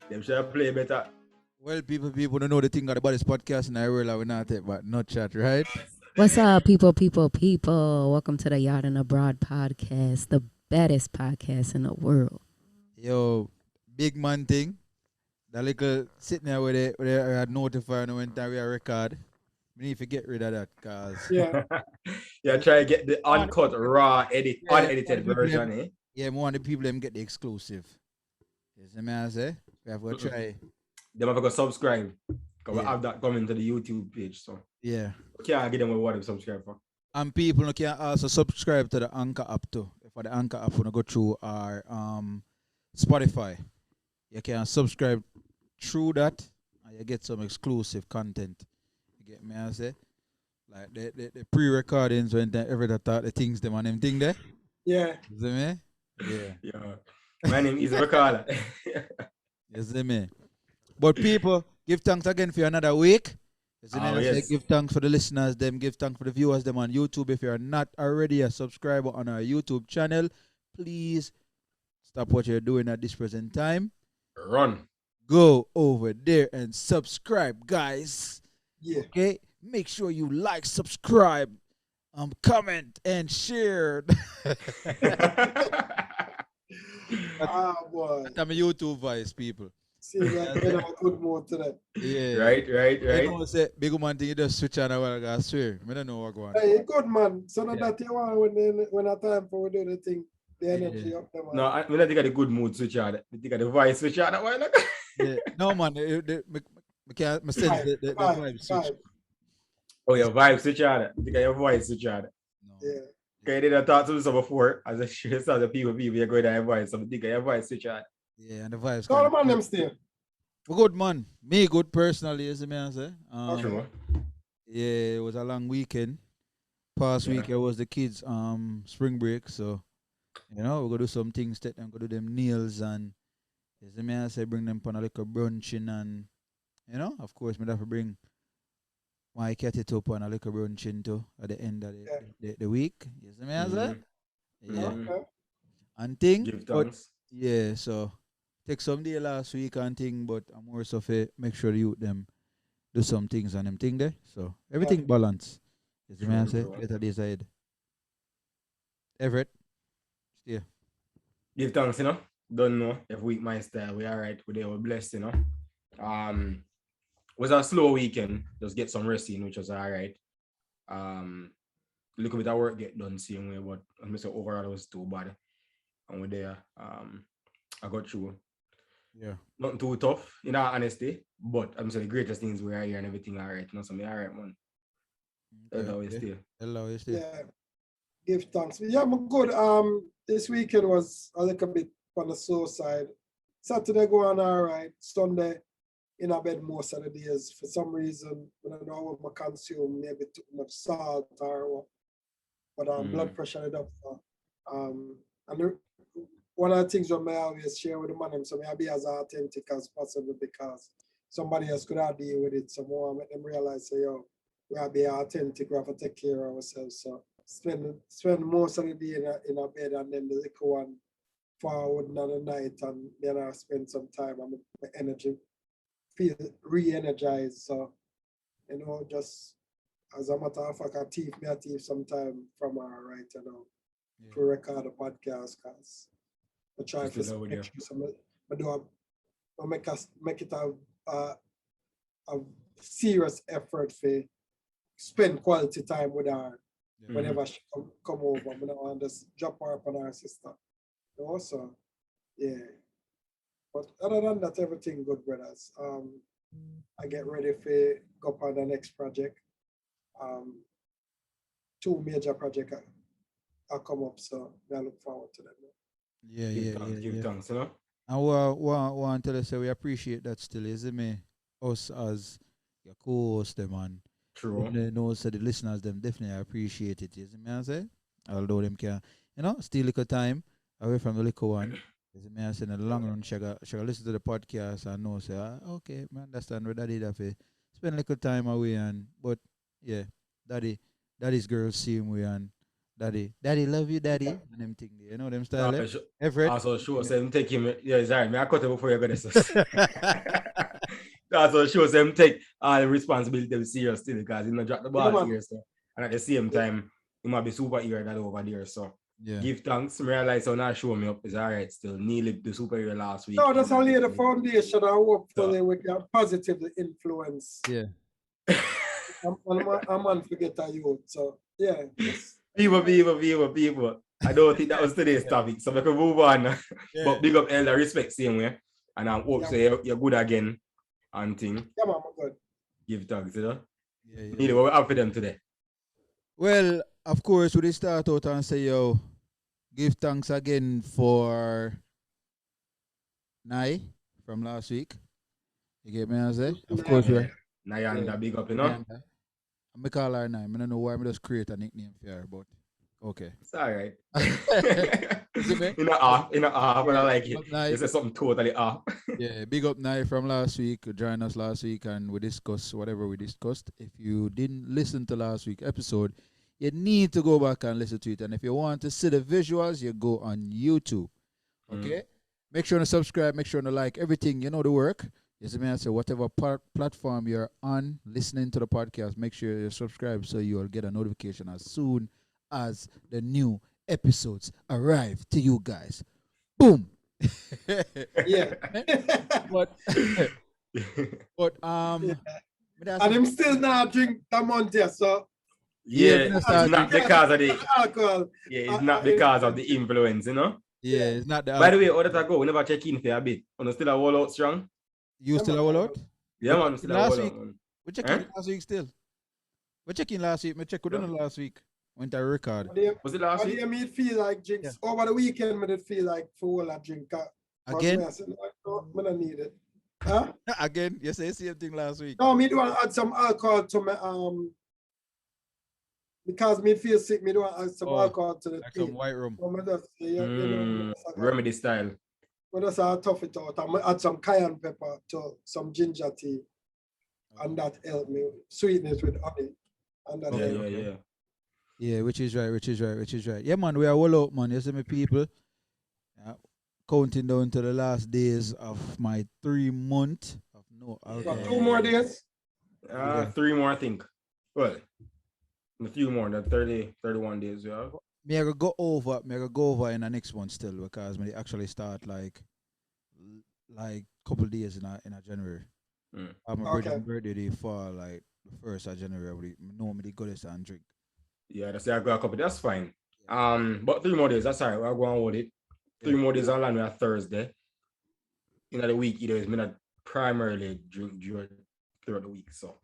Them should play better. Well, people don't know the thing about this podcast and I realize we're not it, but not chat, right? What's up, people? Welcome to the Yaad&abroad podcast, the baddest podcast in the world. Yo, big man thing. That little sitting there with a notifier when time we record. We need to get rid of that, cause Yeah. Yeah, try to get the uncut, raw, unedited version, eh? yeah, more the people them get the exclusive. You see me I say? We have to try. Them have to go subscribe. Because we Yeah. have that coming to the YouTube page, so Yeah. we can't get them what they subscribe for. And people can also subscribe to the Anchor app too. For the Anchor app, when you go through our Spotify, you can subscribe through that and you get some exclusive content. You get me I say? Like the pre-recordings when they ever that the things them and them thing there. Yeah. You see me? Yeah. Yeah. My name is Recala. You see me? But people, give thanks again for another week. You see me? I say Yes. give thanks for the listeners, them give thanks for the viewers, them on YouTube. If you're not already a subscriber on our YouTube channel, please stop what you're doing at this present time. Run. Go over there and subscribe, guys. Yeah. Okay? Make sure you like, subscribe, comment, and share. Boy. I'm a YouTube voice, people. See that in a good mood today. Yeah. right. You know, say, big man thing, you just switch on a while ago, I swear. I don't know what going on. Hey, good man. So now Yeah. that you want when a time for we do the thing, the energy up there, man. No, I don't think of the good mood switch on. I think of the voice switch on that while ago. Yeah. No, man, I can't sense the vibe switch. Vibe. Oh, your vibe switch on. I think of your voice switch on. No. Yeah. Okay, you didn't talk to me so before. As a sure some of the people you're going to your voice. So I think of your voice switch on. Yeah, and the vibes. Call the man them still. Good man. Me good personally, as a man say. True. Yeah, it was a long weekend. Past week it was the kids spring break, so you know we're gonna do some things, take them, go do them nails and as a man say bring them on a little brunching and you know, of course me have to bring my cat it up on a little brunching too at the end of the week. You see me I say? Yeah. Okay. And thing Give but thanks. yeah, so take some day last week and thing, but I'm more so for make sure the youth them do some things and them thing there. So everything balance. You see me I True, say? true. Get a decide. Everett. Yeah. Give thanks, you know. Don't know if week my style. We alright. We were blessed, you know. Was a slow weekend. Just get some rest in, which was alright. Little bit of work get done same way, but I must say overall it was too bad. And we're there. I got through. Yeah. Nothing too tough, in all honesty. But I'm saying the greatest things we are here and everything alright. You know, so me alright, man. That's how we stay. Hello, you stay. Yeah. Give thanks. Yeah, I'm good. This weekend was a little bit on the slow side. Saturday going all right. Sunday in a bed most of the days. For some reason, I don't know what I consume, maybe too much salt or what. But blood pressure is up. And one of the things that I always share with the man, so I be as authentic as possible because somebody else could have deal with it. So more make them realize, say, yo, we have to be authentic, we have to take care of ourselves. So spend most of the day in a bed and then the little one forward another night and then I spend some time and my energy feel re-energized. So, you know, just as a matter of fact, I thief some time from her right now to record a podcast because I try Just to over make there. sure some I make it a serious effort for spend quality time with her whenever she come over. I don't want to just drop her up on her sister. Also, yeah. But other than that, everything good, brothers. I get ready for go up on the next project. Two major projects are come up, so I look forward to them. Give thanks, you know. And want to tell us, we appreciate that still, isn't me? Us as your co-host, them and True. definitely know so the listeners, them definitely appreciate it, isn't me? I say, although them can, you know, still little time away from the little one. Isn't me? I say in the long run, she listen to the podcast and know, say, okay, man, understand what daddy that for spend little time away and, but yeah, daddy's girl same way and Daddy, love you, daddy. And them thing, you know them style. Everett. Also, sure, so him take him. Yeah, sorry, me I cut it before you go this. Also, sure, so him take all the responsibility serious still because he not drop the ball here, so and at the same time, he might be superhero that over there. So give thanks. Realize how not show me up is alright. Still nearly the superhero last week. No, that's only the foundation. I hope for we can positively influence. Yeah. I'm on forget a youth. So yeah. People. I don't think that was today's topic, so we can move on. Yeah. But big up elder respect same way. And I hope so you're good again and thing. Yeah, man, I'm good. Give thanks, you know? Yeah. What we have for them today? Well, of course, we start out and say, yo, give thanks again for Nai from last week. You get me, I say? Of course, we're Nayanda, big up, you know? I call her Nai. I don't know why I just create a nickname for her, but okay. It's all right. In a half, but I like it. This is something totally off. Yeah, big up Nai from last week. Join us last week and we discussed whatever we discussed. If you didn't listen to last week's episode, you need to go back and listen to it. And if you want to see the visuals, you go on YouTube. Okay? Make sure to subscribe, make sure to like everything. You know the work. Yes, I mean, so whatever platform you're on listening to the podcast, make sure you subscribe so you'll get a notification as soon as the new episodes arrive to you guys. Boom. Yeah. but and I'm still not drink the Monte, so it's not because of the alcohol. Yeah, it's not because of the influence, you know. Yeah, it's not the alcohol. By the way, how did I go? We never check in for a bit. On still a wall out strong. You still a wall out? Yeah, man, still a wall out. We checking last week still. We checking last week. We check within last week. Went to record. Was it last week? I mean, feel like drinks over the weekend. I did feel like full of drink. Again? I said, no, I don't need it. Huh? Again? You say the same thing last week. No, me do want to add some alcohol to my because me feel sick. Me do want to add some alcohol to the tea. Some white rum. Remedy style. But that's how I tough it out. I add some cayenne pepper to some ginger tea, and that helped me sweetness with honey. And that Yeah, which is right. Yeah, man, we are all out, man. You see me, people. Counting down to the last days of my 3 month of no alcohol. 2 more days? 3 more, I think. Well, a few more than 30, 31 days, yeah. Me I go over in the next one still because me actually start like couple days in a January. My birthday they fall like the 1st of January. Normally go this and drink. Yeah, that's I got a couple. That's fine. But 3 more days. That's all right. We're going with it. 3 more days on land. We are Thursday. In the week, either is me not primarily drink throughout the week. So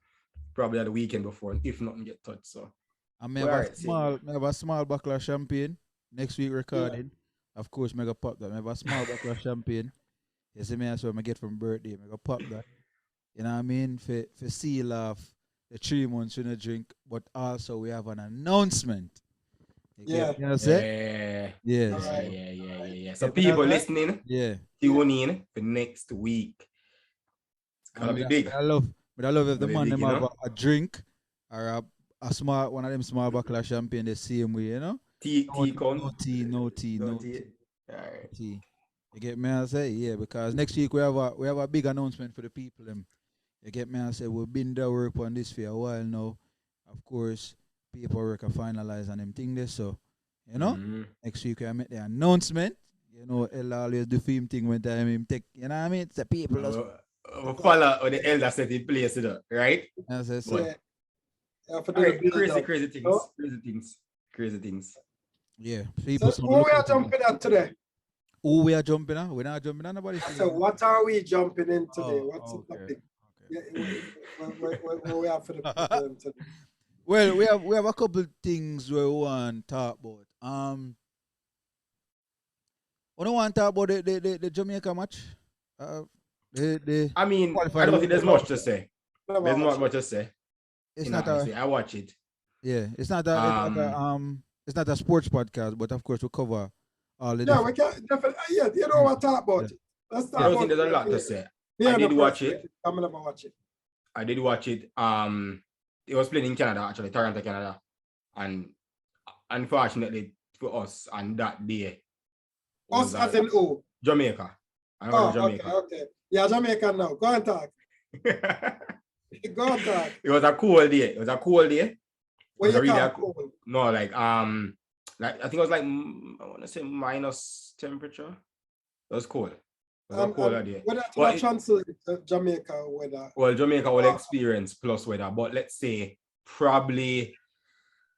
probably at the weekend before, if nothing get touched. So I have a small bottle of champagne next week recording. Yeah. Of course, I pop that. I have a small bottle of champagne. You see me, that's what I get from birthday. I pop that. You know what I mean? For seal off the 3 months in a drink, but also we have an announcement. Yeah. You know what I'm saying? Yeah. So people listening, tune in for next week. It's gonna be big. I love if the man them have a drink or a small one of them small bottle of champagne the same way, you know? No tea. Alright. You get me? I say, yeah, because next week we have a big announcement for the people. You get me? I say we've been there work on this for a while now. Of course, paperwork are finalized and them thing this. So, you know, next week we make the announcement. You know, he'll always do film thing when time him take, you know what I mean? It's the people. Follow what the elder set in place, right? As I say. Crazy things. Yeah. So who we are jumping at today? Who we are jumping at? We're not jumping at nobody. So what are we jumping in today? What's the topic? What we have for the people today? Well, we have a couple things we want to talk about. We don't want to talk about the Jamaica match. I mean, I don't think there's much to say. There's not much to say. It's not I watch it. Yeah, it's not a sports podcast, but of course we cover all the. Yeah, we can definitely. Yeah, you know what I talk about it. Let's talk I don't think there's a lot to say. I did watch it. I'm gonna watch it. I did watch it. It was playing in Canada, actually, Toronto, Canada, and unfortunately for us on that day. Us as in who? Jamaica. Oh, Jamaica. okay. Yeah, Jamaican now. Go and talk. Go and talk. It was a cool day. What you call cold? No, like I think it was like I want to say minus temperature. It was cold. It was a colder day. Whether to translate Jamaica weather? Well, Jamaica will experience plus weather, but let's say probably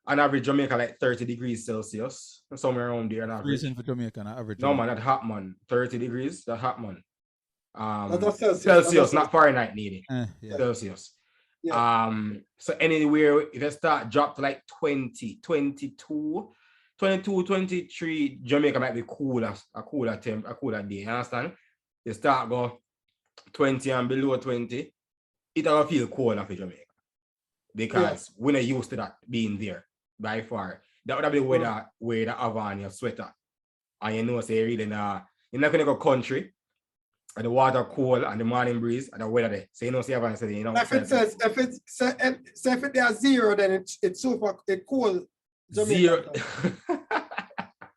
on average Jamaica like 30 degrees Celsius, somewhere around there on average. Freezing for Jamaica on average. No man, that hot man. 30 degrees, that hot man. That's Celsius, not Fahrenheit needed. Yeah. Celsius. Yeah. So anywhere if you start drop to like 20, 22, 23, Jamaica might be cooler, a cooler day. You understand? You start go 20 and below 20, it will feel colder for Jamaica. Because we're not used to that being there by far. That would have been where the have on your sweater. And you know, say really you're not gonna go country. And the water cold and the morning breeze and the weather there. So you know, say you know. If it is 0, then it's super cold. Jamaica. 0.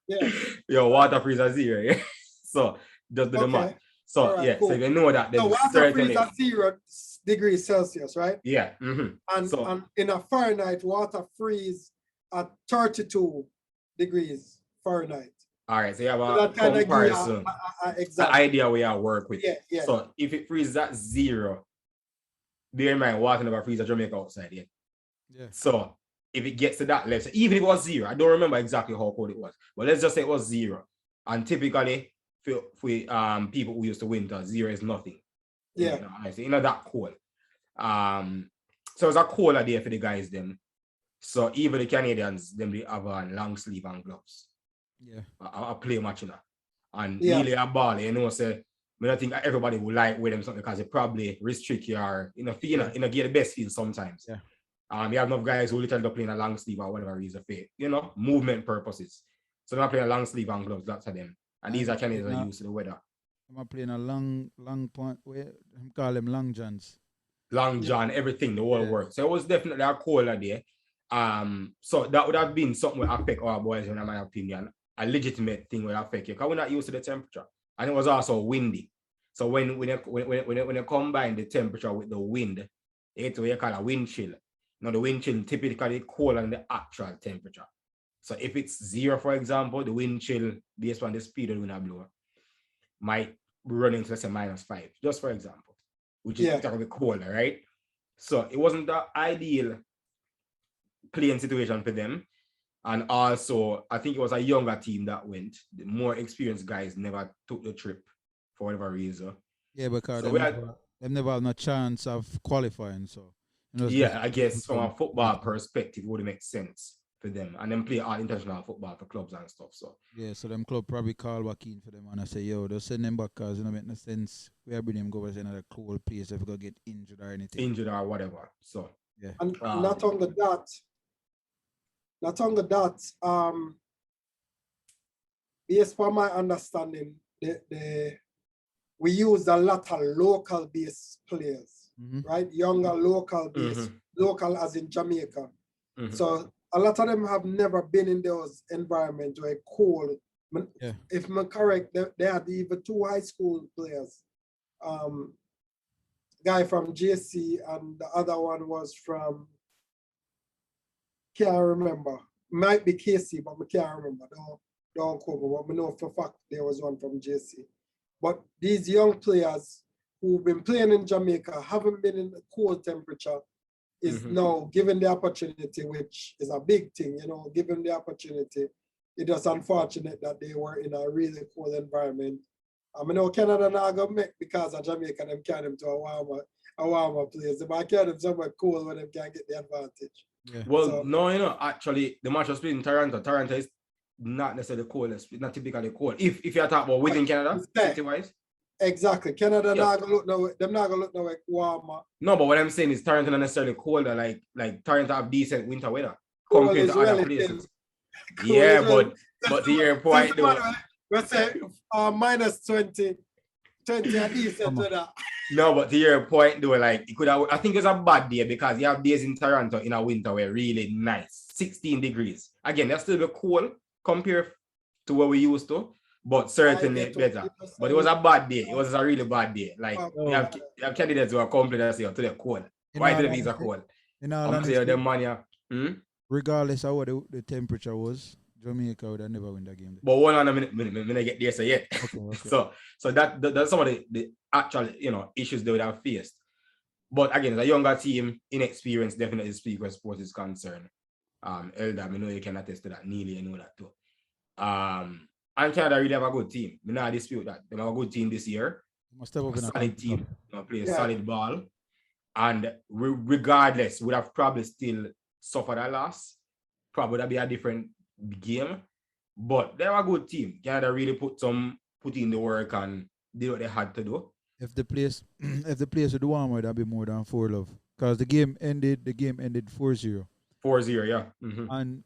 Yeah. Your water freeze at 0, yeah. So just do the math. So right, cool. So you know that the water freeze at 0 degrees Celsius, right? Yeah. And in a Fahrenheit, water freeze at 32 degrees Fahrenheit. All right, so you have a comparison, exactly. The idea we are work with. Yeah. So if it freezes at 0, bear in mind, water never freezes at Jamaica outside yet. Yeah. So if it gets to that level, so even if it was 0, I don't remember exactly how cold it was, but let's just say it was 0. And typically, for people who used to winter, 0 is nothing. Yeah. You know that cold. So it's a colder day for the guys them. So even the Canadians, them they have on long sleeve and gloves. Yeah, I play match, you know, and really a ball, you know. So I don't think everybody will like with them something because it probably restrict your, get the best feel sometimes. Yeah. You have enough guys who literally playing a long sleeve or whatever reason for, movement purposes. So they're not playing a long sleeve and gloves, lots of them, and these are Canadians are used to the weather. I'm playing a long point. Where I call them long johns. Long john, everything, the whole work. So it was definitely a colder day. So that would have been something that affect our boys, in my opinion. A legitimate thing will affect you because we're not used to the temperature, and it was also windy. So when you combine the temperature with the wind, it's what you call a wind chill. Now the wind chill typically colder than the actual temperature. So if it's 0, for example, the wind chill based on the speed of the wind blower might run into, let's say, -5, just for example, which is a bit colder, right? So it wasn't the ideal playing situation for them. And also, I think it was a younger team that went. The more experienced guys never took the trip for whatever reason. Yeah, because they never have no chance of qualifying. So I guess from a football perspective, it would make sense for them. And then play all international football for clubs and stuff. So so them club probably call back in for them and I say, yo, just send them back because it don't make no sense. We are bringing them go to another cool place if we go get injured or anything. Injured or whatever. So and not only that, based on my understanding, we use a lot of local based players, right? Younger local based, local as in Jamaica. So a lot of them have never been in those environments where cold. If I'm correct, they had even 2 high school players. Guy from JC and the other one was from, can't remember. Might be KC, but I can't remember. Don't quote me, but I know for a fact there was one from JC. But these young players who've been playing in Jamaica, haven't been in the cold temperature, is now given the opportunity, which is a big thing, given the opportunity. It is unfortunate that they were in a really cold environment. I know Canada not gonna make because of Jamaica, them carry them to a warmer place. They might carry them somewhere cold where they can get the advantage. Yeah. Well, so, actually, the match was played in Toronto. Toronto is not necessarily cold. It's not typically cold. If you're talking about within Canada, city-wise. Exactly. Canada not gonna look no. Them not gonna look no like warmer. No, but what I'm saying is Toronto not necessarily colder. Like Toronto have decent winter weather compared to other places. But to your point, though. Let's say -20 and decent weather. No, but to your point though, like it could have, I think it's a bad day because you have days in Toronto in a winter where really nice, 16 degrees. Again, that's still be cool compared to what we used to, but certainly better. But it was a bad day. It was a really bad day. Like you have candidates who are complaining that say to the cold. Why do these are cold? In all I'm saying honesty, the money. regardless of what the temperature was, Jamaica would have never win that game. But hold on a minute, get there so yet. Okay. so that's some of the actual issues they would have faced. But again, as a younger team, inexperienced definitely speak where sports is concerned. Elder, I know you can attest to that. Neely, you know that too. And Canada really have a good team. I not dispute that. They have a good team this year. A solid team. Play a solid ball. And regardless, would have probably still suffered a loss. Probably would have been a different game. But they're a good team. Canada really put in the work and did what they had to do. If the place would do one, that'd be more than 4-love. Because the game ended 4-0. 4-0, yeah. And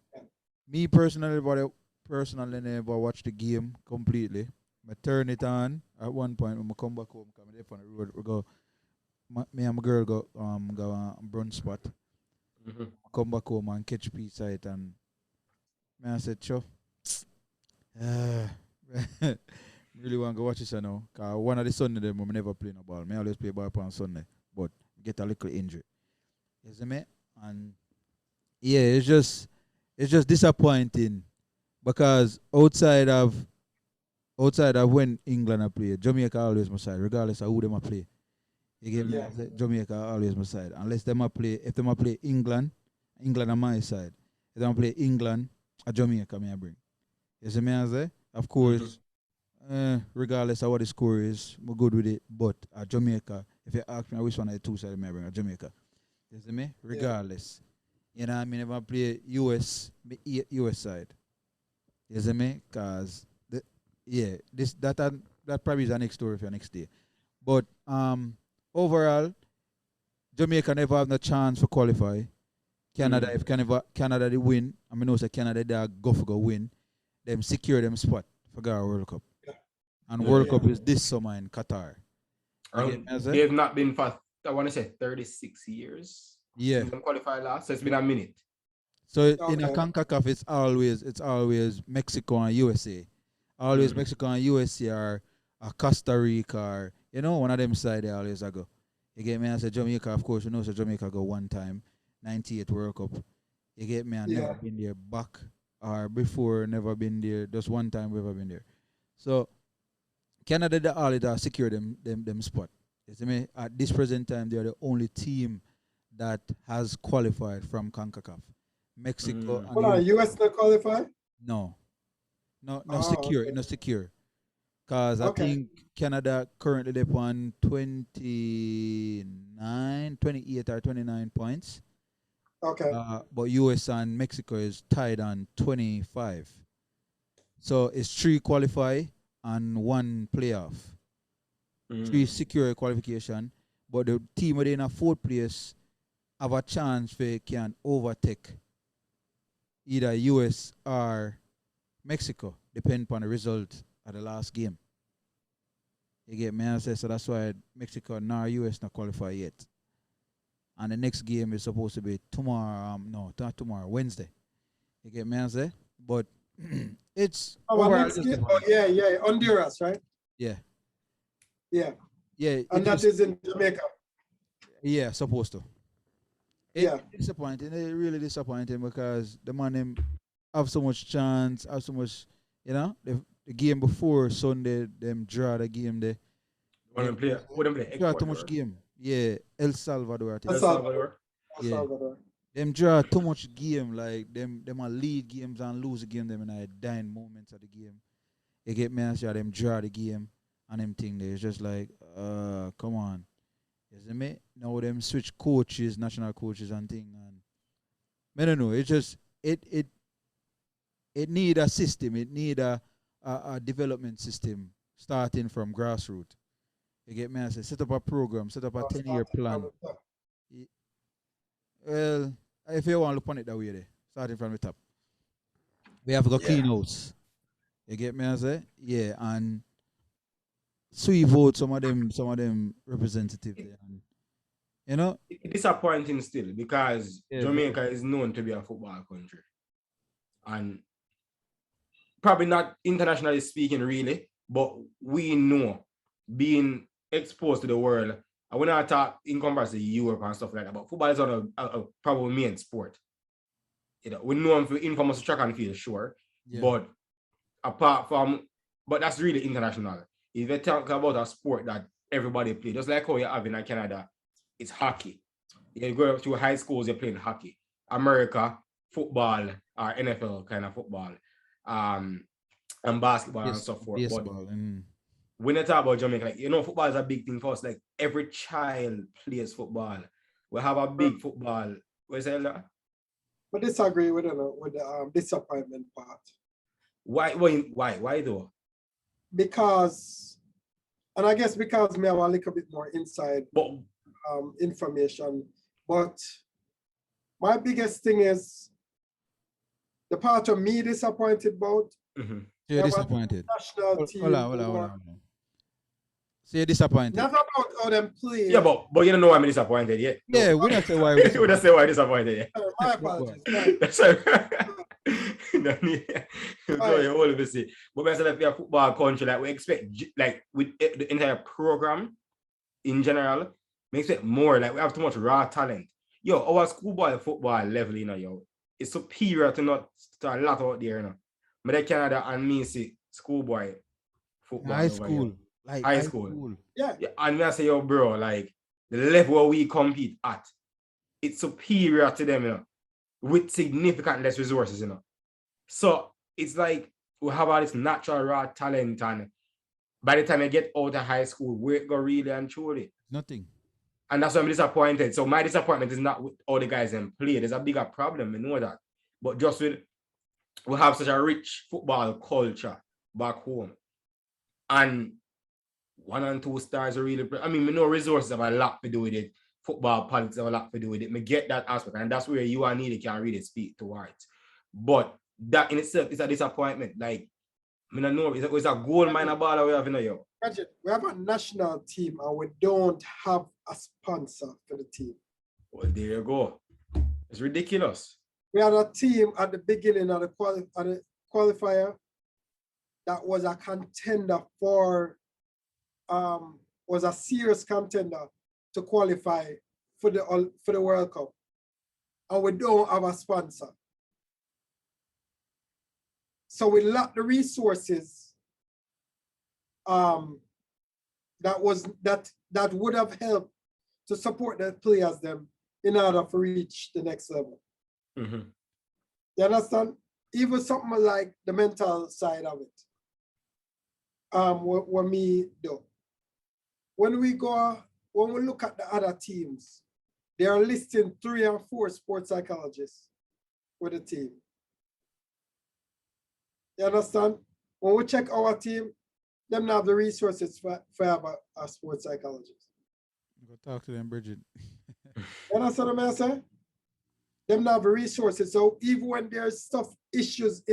me personally never watched the game completely. I turn it on at one point when I come back home, come there on the road, we go. Me and my girl go a brunch spot. Come back home and catch pizza it, and I said, sure. Really want to go watch this now. Cause one of the Sunday them I never play no ball. I always play ball on Sunday, but get a little injury. You see me? And yeah, it's just disappointing because outside of when England are play, Jamaica always my side, regardless of who them play. You get me? Jamaica always my side. Unless them play, if them play England on my side. If them play England, a Jamaica me I bring. You see me I say? Of course, regardless of what the score is, we're good with it. But at Jamaica, if you ask me, I wish one of the two sides me I bring a Jamaica. You see me? Regardless. You know what I mean? If I play US side. You see me? Because that probably is the next story for next day. But overall, Jamaica never have no chance for qualify. Canada, if Canada they win, I mean, say Canada they go win, them secure them spot for the World Cup. And World Cup is this summer in Qatar. They've not been for, I want to say, 36 years. Yeah. Since they qualified last, so it's been a minute. So in a CONCACAF, it's always Mexico and USA. Always Mexico and USA are Costa Rica, or, one of them side they always go. You get me? I say Jamaica, of course, so Jamaica go one time, 98 World Cup. You get me? I never been there back or before, never been there. Just one time we've ever been there. So Canada they all secure them spot. You see me? At this present time, they are the only team that has qualified from CONCACAF. Mexico and US not qualify? No, secure. Okay. No secure. Because I think Canada currently they're on 28 or 29 points. Okay. But US and Mexico is tied on 25. So it's 3 qualify and 1 playoff. 3 secure qualification. But the team within a 4th place have a chance they can overtake either US or Mexico, depending upon the result of the last game. You get me? So that's why Mexico nor US not qualify yet. And the next game is supposed to be tomorrow. No, not tomorrow, Wednesday. You get me? But it's next game. Honduras, right? Yeah. And that is in Jamaica. Yeah, supposed to. It's disappointing. It's really disappointing because the man them have so much chance, have so much, the game before Sunday, them draw the game there. Wouldn't play. Draw too much game. Yeah, El Salvador. El Salvador. Them draw too much game, like them a lead games and lose the game them in a dying moments of the game. You get me? So them draw the game and them thing there. It's just like, come on. You see me? Now them switch coaches, national coaches and thing, and I don't know. It just it need a system. It need a development system starting from grassroots. You get me? I say set up a program, set up a 10-year plan. Well, if you want to look on it that way, starting from the top, we have to go clean house. You get me? I say and sweep out some of them representatives there. And, you know? Disappointing still because Yeah, Jamaica is known to be a football country. And probably not internationally speaking, really, but we know being exposed to the world. And when I talk in comparison to Europe and stuff like that, but football is on a probably main sport. You know, we know them for infamous track and field, sure, but apart from, but that's really international. If you talk about a sport that everybody plays, just like how you have in Canada, it's hockey. You go to high schools, you're playing hockey. America, football or NFL kind of football, and basketball and so forth. Baseball. But when you talk about Jamaica, like, you know, football is a big thing for us. Like every child plays football. We have a big football. What you say that? But disagree with the disappointment part. Why though? Because, and I guess because me have a little bit more inside information, but my biggest thing is the part of me disappointed about. You're disappointed. National team. Hold on. So you're disappointed. Not about how them play. Yeah, but you don't know why I'm disappointed yet. Yeah, we don't say why we're disappointed. We don't say why I'm disappointed yet. My apologies. Right. That's right. But when I say that we are a football country, like we expect, like with the entire program in general, we expect more. Like we have too much raw talent. Yo, our schoolboy football level, you know, yo, is superior to a lot out there, you know. But they Canada and me see schoolboy football. High school. Like high school. Yeah. And me I say, yo, bro, like the level where we compete at, it's superior to them, you know, with significant less resources, you know. So it's like we have all this natural raw talent, and by the time I get out of high school, where it go really and truly? Nothing. And that's why I'm disappointed. So my disappointment is not with all the guys in play. There's a bigger problem, I know that. But just with we have such a rich football culture back home. And 1 and 2 stars are really, I mean, no resources have a lot to do with it. Football politics have a lot to do with it. Me get that aspect, and that's where you and Neely can really speak towards. But that in itself is a disappointment. Like, I don't know, it's a gold mine ball we have in yo. Imagine, we have a national team and we don't have a sponsor for the team. Well, there you go. It's ridiculous. We had a team at the beginning of the qualifier that was a contender for, was a serious contender to qualify for the World Cup. And we don't have a sponsor. So we lack the resources that would have helped to support the players them in order to reach the next level. Mm-hmm. You understand? Even something like the mental side of it. What me do. When we look at the other teams, they are listing 3 and 4 sports psychologists with the team. You understand? When we check our team, them not have the resources for have a sports psychologist. Go talk to them, Bridget. You understand what I'm saying? Them not have the resources. So even when there's issues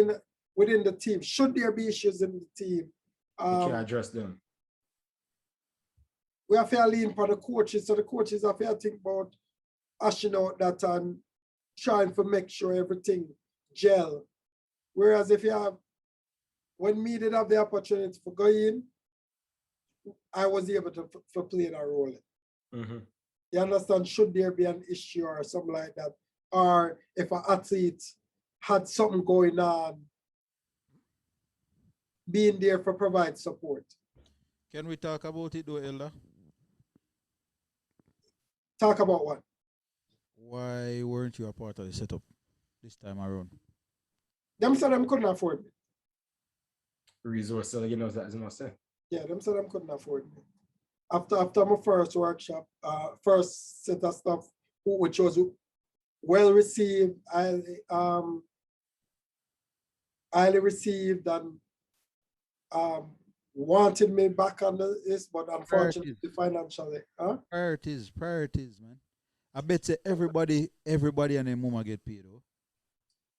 within the team, should there be issues in the team, you can address them. We have to lean for the coaches. So the coaches have to think about hashing out that and trying to make sure everything gel. Whereas if you have, when me did have the opportunity for going, I was able to play that role. Mm-hmm. You understand? Should there be an issue or something like that? Or if an athlete had something going on, being there for provide support. Can we talk about it though, Elder? Talk about what? Why weren't you a part of the setup this time around? Them said them couldn't afford me. Resources, you know, that is not say. Yeah, them said them couldn't afford me. After my first workshop, first set of stuff, which was well received, highly received, and wanted me back on this, but unfortunately financially. Priorities, man. I bet say everybody and their mama get paid though.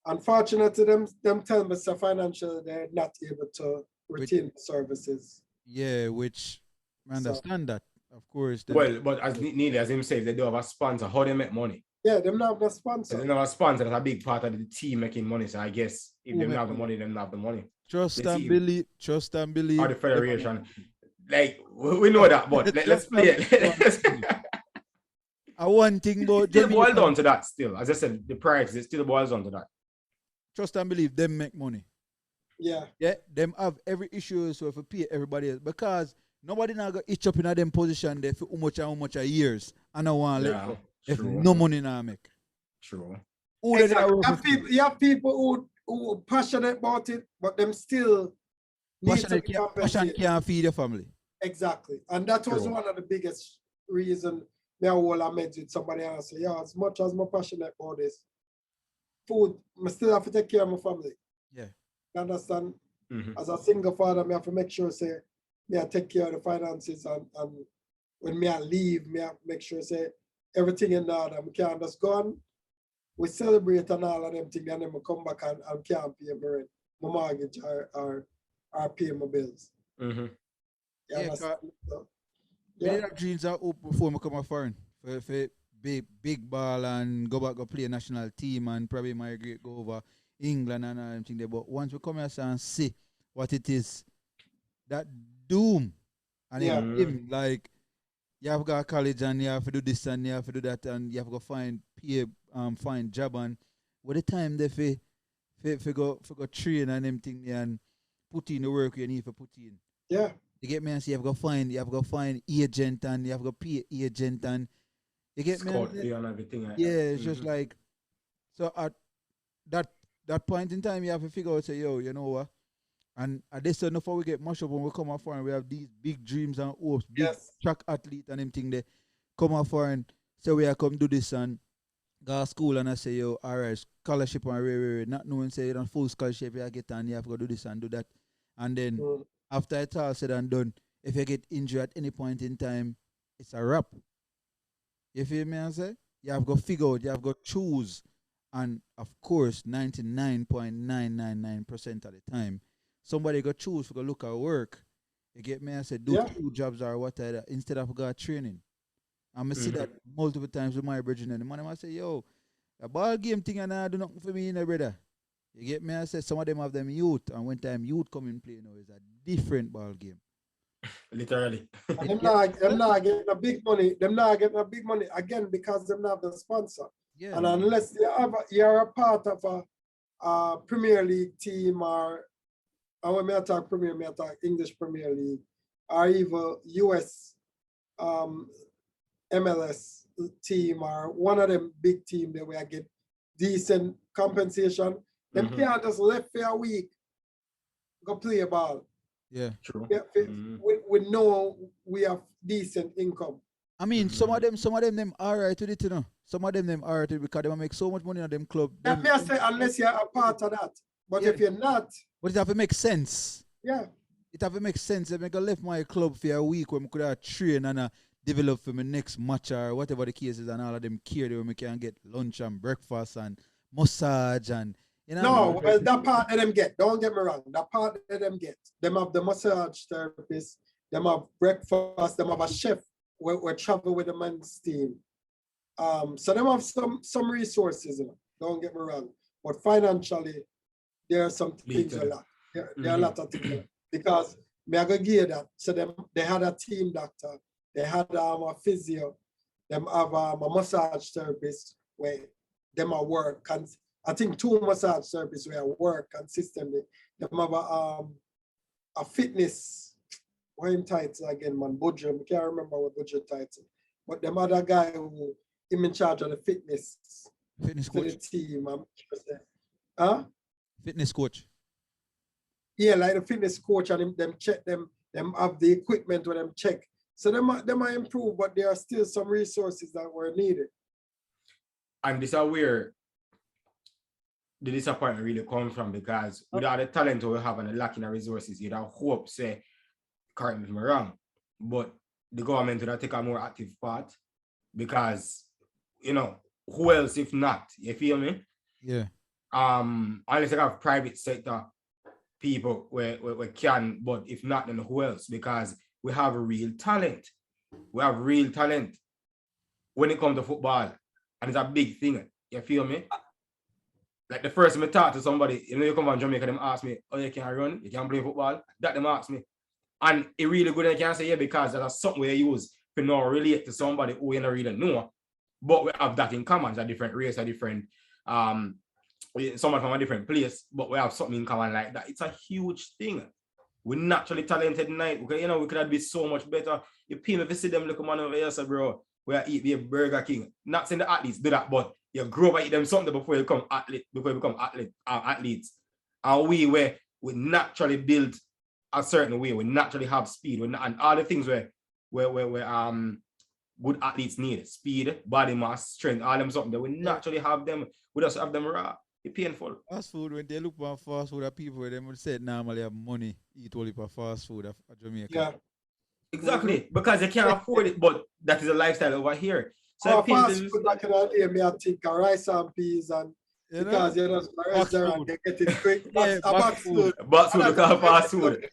Unfortunately, them tell me so financially they're not able to retain services. Yeah, which I understand that, of course. Well, but as nearly as him says, they do have a sponsor. How they make money? Yeah, them not have a sponsor. They don't have a sponsor. That's a big part of the team making money. So I guess if they don't have the money, they don't have the money. Trust and believe. Or the federation. Like, we know that, but let's play it. One thing about still boils down to that still. As I said, the price, it still boils down to that. Trust and believe, them make money. Yeah. Yeah, them have every issue so if you pay everybody else. Because nobody now got itch up in them position there for how much a years. And I want to let go. If no money now make. True. Exactly. You have people who passionate about it, but them still passion can't feed your family. Exactly. And that was one of the biggest reasons me and I met with somebody else. Yeah, as much as I'm passionate about this, food, I still have to take care of my family. Yeah. You understand? Mm-hmm. As a single father, I have to make sure say me I take care of the finances and when me I leave, me I make sure say everything in order. I can't just go on. We celebrate and all of them things and then I come back and can't pay my rent, my mortgage or pay my bills. Mm-hmm. Yeah, yeah. Dreams are open before I come foreign for big ball and go back go play a national team and probably migrate go over England and everything there. But once we come here and see what it is, that doom and him like you have to go to college and you have to do this and you have to do that and you have to go find job and what the time they for go train and everything and put in the work you need to put in. Yeah. You get me and see you have to go find agent and you have to go pay agent and you get me and everything like it's just like so at that point in time you have to figure out say yo, you know what? And at this enough we get much up when we come out foreign, we have these big dreams and hopes, big track athlete and everything they come out foreign, so we are come do this and go to school and I say yo, alright, scholarship and not knowing say you don't full scholarship you get and you have to go do this and do that. And then after it's all said and done, if you get injured at any point in time, it's a wrap. You feel me I say? You have to go figure out, you have to go choose. And of course, 99.999% of the time, somebody go choose to go look at work. You get me? I said, do 2 jobs or whatever instead of go training. I'm see that multiple times with my brethren. And the man I say, yo, a ball game thing and I do nothing for me, brother. You get me? I said, some of them have them youth. And when time youth come in play now, it's a different ball game. Literally. Them not getting a big money. Them not getting a big money again because them not have the sponsor. Yeah. And unless you're a part of a Premier League team or when I talk Premier, I talk English Premier League or even US MLS team or one of them big team that we get decent compensation. Them can't just left for a week go play a ball. Yeah, true. We know we have decent income. I mean, some of them them alright with it, you know. Some of them alright because they make so much money on them club. That may say unless you're a part of that. But if you're not, but it have to make sense. Yeah. It have to make sense. If I left my club for a week when I could have train and develop for my next match or whatever the case is and all of them care where we can get lunch and breakfast and massage and you know. No, well that part that them get. Don't get me wrong. That part that them get. Them have the massage therapist, them have breakfast, them have a chef we travel with the men's team. So them have some resources, you know. Don't get me wrong. But financially, there are some things a lot. There are a lot of things because me I go give that. So they had a team doctor, they had a physio, them have a massage therapist where them are work. I think 2 massage therapists where work consistently. Them have a fitness. What him title again, man? Budget. I can't remember what budget title. But them other guy who him in charge of the fitness coach. The team. Fitness coach. Yeah, like the fitness coach and them check them have the equipment when them check. So them might improve, but there are still some resources that were needed. And this is where the disappointment really comes from because without the talent we have and the lacking of resources, you'd have hope, say, correct me if I'm wrong, but the government would take a more active part because, you know, who else if not? You feel me? Yeah. Unless you have private sector people where can, but if not, then who else? Because we have real talent. We have real talent when it comes to football. And it's a big thing. You feel me? Like the first time I talk to somebody, you come from Jamaica, them ask me, oh, you can run, you can play football. That them ask me. And it really good, I can say, yeah, because that's something we use to not relate to somebody who you don't really know. But we have that in common. It's a different race, a different, someone from a different place, but we have something in common like that. It's a huge thing. We're naturally talented tonight. We could have been so much better. You pay me to see them look man over here, so bro, we are eat the Burger King. Not saying the athletes do that, but you grow up eat them something before you become athletes. And we naturally built a certain way. We naturally have speed. And all the things where good athletes need speed, body mass, strength, all them something that we naturally have them. We just have them raw. It's painful. Fast food, when they look for fast food, people they would say normally have money, eat only for fast food at Jamaica. Yeah. Exactly, because they can't afford it, but that is a lifestyle over here. So fast food back in the day, me I think rice and peas and because you just restaurant they get it quick. Box food. Box food, because fast food.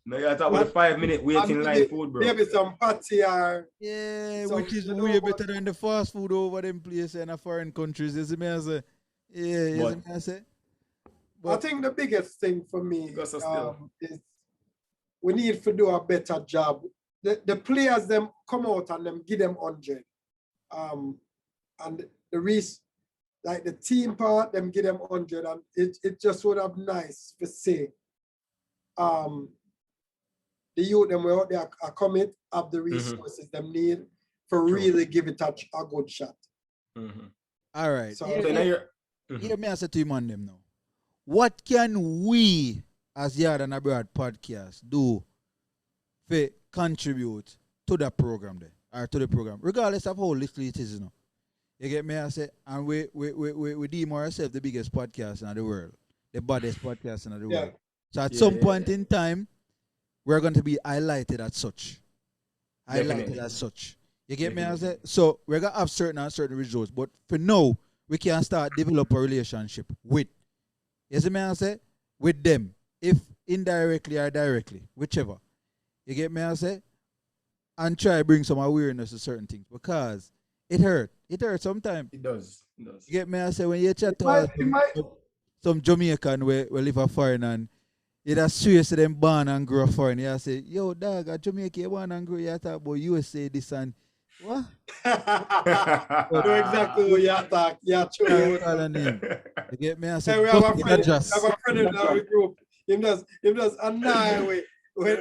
No, you talk about 5-minute waiting line food, bro. Maybe some patty or which is way better than the fast food over them places in foreign countries. You see me I say? I think the biggest thing for me is we need to do a better job. The players them come out and them give them 100. And the rest, like the team part, them give them 100, and it just would have nice to say. The youth them out there are commit, have the resources them need for really give it a good shot. All right. So here me answer to you on them now. What can we as Yaad&abroad podcast do to contribute to that program there, or to the program, regardless of how little it is, you know? You get me? I say, and we deem ourselves the biggest podcast in the world, the baddest podcast in the world. So at some point in time, we're going to be highlighted as such. You get me? I say, so we're gonna have certain results, but for now, we can start develop a relationship with. You see me? I say, with them, if indirectly or directly, whichever. You get me? I say, and try to bring some awareness to certain things because it hurt. It hurts sometimes. It does. You get me? I say, when you chat to some Jamaican where live a foreign and you just swear to them born and grow foreign, you say, yo, dog, at Jamaica, you born and grow, you talk about USA this and what? know exactly what you're talking. Yeah, true. You get me? I say, we have a friend in our group. Him does annoy when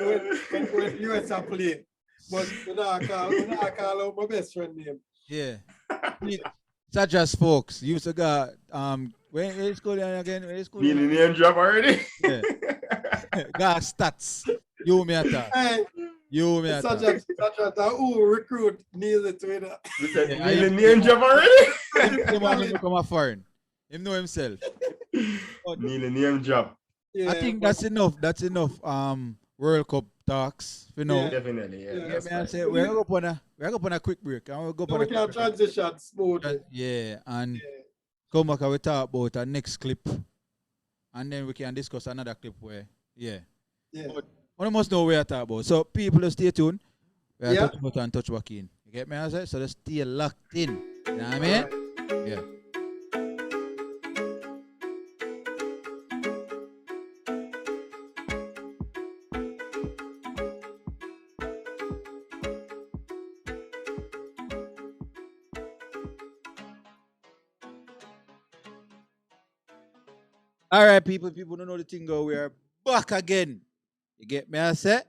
US are playing. But we not call out my best friend name. Yeah. Such as folks. You used to go where is school again? Where is school? Name drop already? Yeah. Got stats. You me atta. Hey, you me atta. Such as who recruit Neil the Twitter. Name drop already? Him want to become a foreign. Him know himself. Name drop. Yeah, I think that's enough. That's enough. World Cup talks. You know. Yeah, definitely. Yeah. I say we're gonna go on a quick break. And we'll go on we can transition smoothly. And come back and we talk about our next clip. And then we can discuss another clip where But one must know where I talk about. So people just stay tuned. We are touch button and touch back in. You get me? I say? So just stay locked in. You know what I mean? Yeah. All right, people don't know the thing go. We are back again. You get me? I say,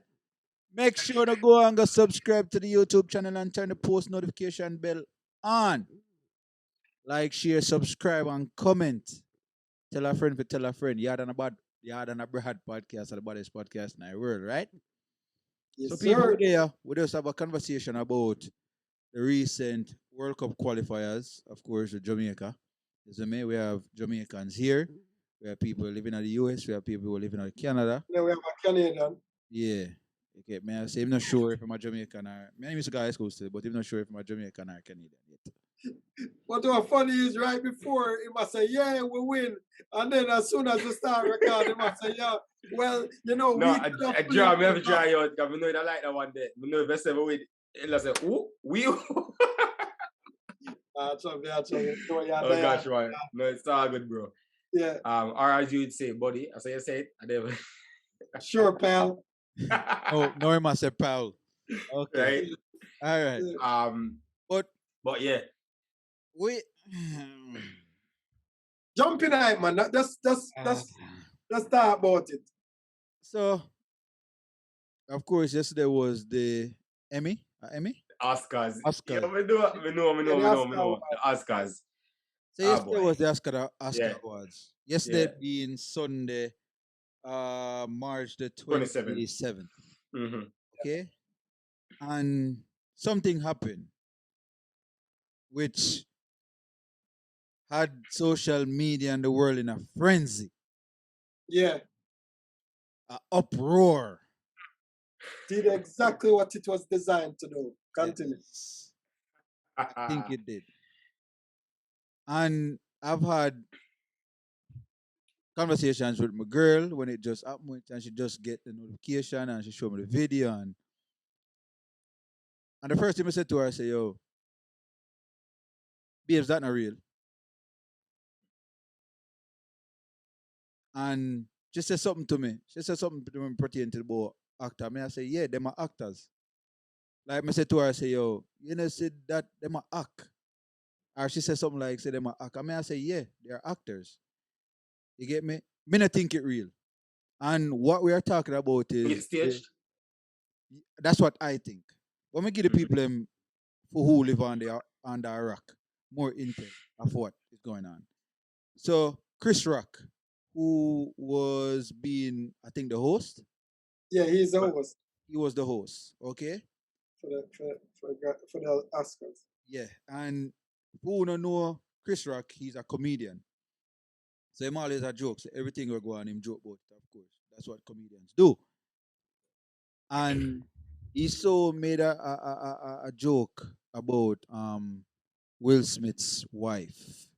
make sure to go and go subscribe to the YouTube channel and turn the post notification bell on. Like, share, subscribe, and comment. Tell a friend. Yaad&abroad podcast are the baddest podcast in the world, right? Yes, so people sir. there, we just have a conversation about the recent World Cup qualifiers, of course, with Jamaica. We have Jamaicans here. We have people living in the US. We have people living in Canada. Then we have a Canadian. Yeah. Okay, man. I say I'm not sure if I'm a Jamaican or my name is Guy School still, but I'm not sure if I'm a Jamaican or Canadian yet. What was funny is right before he must say, yeah, we win. And then as soon as we start recording, he must say, yeah, well, you know, No, we I draw me have to try out because I know I like that one day. I know if I say we win, he'll say, ooh, we. Oh Gosh, man. No, it's all good, bro. Yeah. Or as you would say, buddy. As I say it, I never. Sure, pal. No, he must say pal. Okay. Right. All right. But yeah. We jump in it, man. Just talk about it. So, of course, yesterday was the Emmy. Oscars. Oscars. Yeah, we know. The Oscars. So yesterday was the Oscar Yeah. Awards. Yesterday being Sunday, March the 27th. Mm-hmm. Okay. And something happened which had social media and the world in a frenzy. Yeah. An uproar. Did exactly what it was designed to do. Continue. Yes. I think it did. And I've had conversations with my girl when it just happened, and she just get the notification and she showed me the video, and the first thing I said to her, I said, yo, babes, that not real. And she said something to me. She said something to me pertaining to the boy actor. I say, yeah, them are actors. Like I said to her, I say, yo, you know, said that them are act. Or she said something like, say them are act. I say, yeah, they're actors. You get me? Me not think it real. And what we are talking about is it's staged. That's what I think. When we give the people them who live on the rock more intel of what is going on. So Chris Rock, who was being, I think, the host. Yeah, he's the host. He was the host, okay? For the Oscars. Yeah, and who don't know Chris Rock, he's a comedian. So him always a joke. So everything we go on, him joke about it, of course. That's what comedians do. And he so made a joke about Will Smith's wife,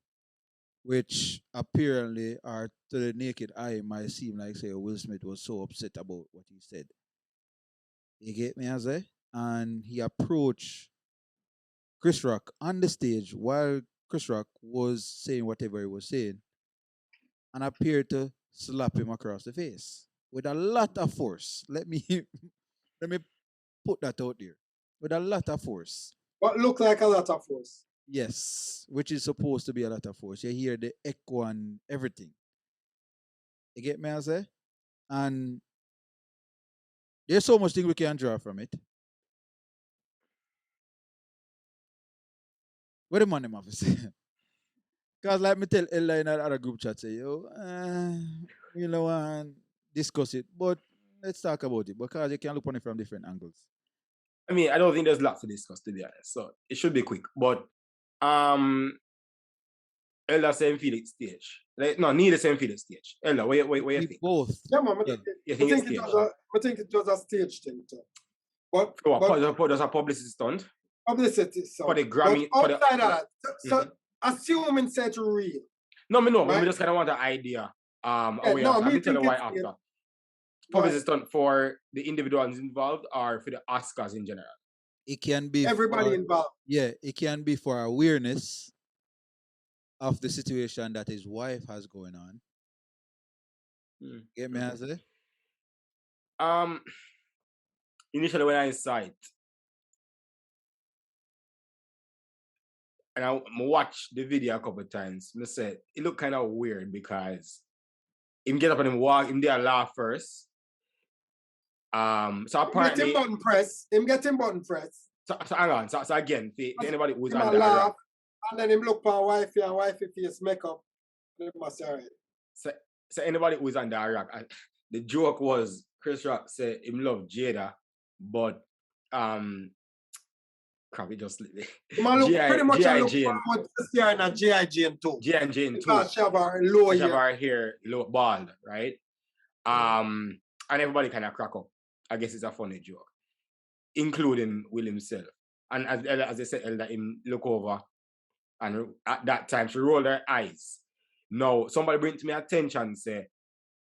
which apparently, or to the naked eye, might seem like say Will Smith was so upset about what he said. You get me, as I? And he approached Chris Rock on the stage while Chris Rock was saying whatever he was saying, and appeared to slap him across the face with a lot of force. Let me let me put that out there. With a lot of force. What looked like a lot of force. Yes, which is supposed to be a lot of force. You hear the echo and everything. You get me, I say? And there's so much thing we can draw from it. What the man them have to say? Because like me tell Ella in other group chat, say, yo, you know, and discuss it. But let's talk about it because you can look on it from different angles. I mean, I don't think there's lots to discuss, to be honest. So it should be quick. But Ella same Felix stage. Like, no, neither same Felix stage. Ella, what you think? Both. Yeah, man. You I think it's think staged? it was a stage thing too. But there's a publicity stunt. Publicity stunt. For the Grammy. But outside of that, so assuming it's real. No, me no. Right? We just kind of want an idea. Yeah, I'll tell you why after. Publicity stunt for the individuals involved or for the Oscars in general? It can be everybody involved. Yeah, it can be for awareness of the situation that his wife has going on. Get me, okay. Initially when I saw it, and I watched the video a couple of times, I said it looked kind of weird because him get up and him walk, him there laugh first. So apparently him getting button press. So hang on. So again, for anybody who's on the rock, and then him look for wifey and wifey face makeup. So anybody who's on the rock, the joke was Chris Rock said him love Jada, but crap, it just pretty much I look for G.I. Jane too. G.I. Jane too. Because she have her low hair. She have her hair low bald, right? And everybody kind of crack up. I guess it's a funny joke, including Will himself. And as I said, Elder, him look over And at that time, she rolled her eyes. Now, somebody bring to me attention, say,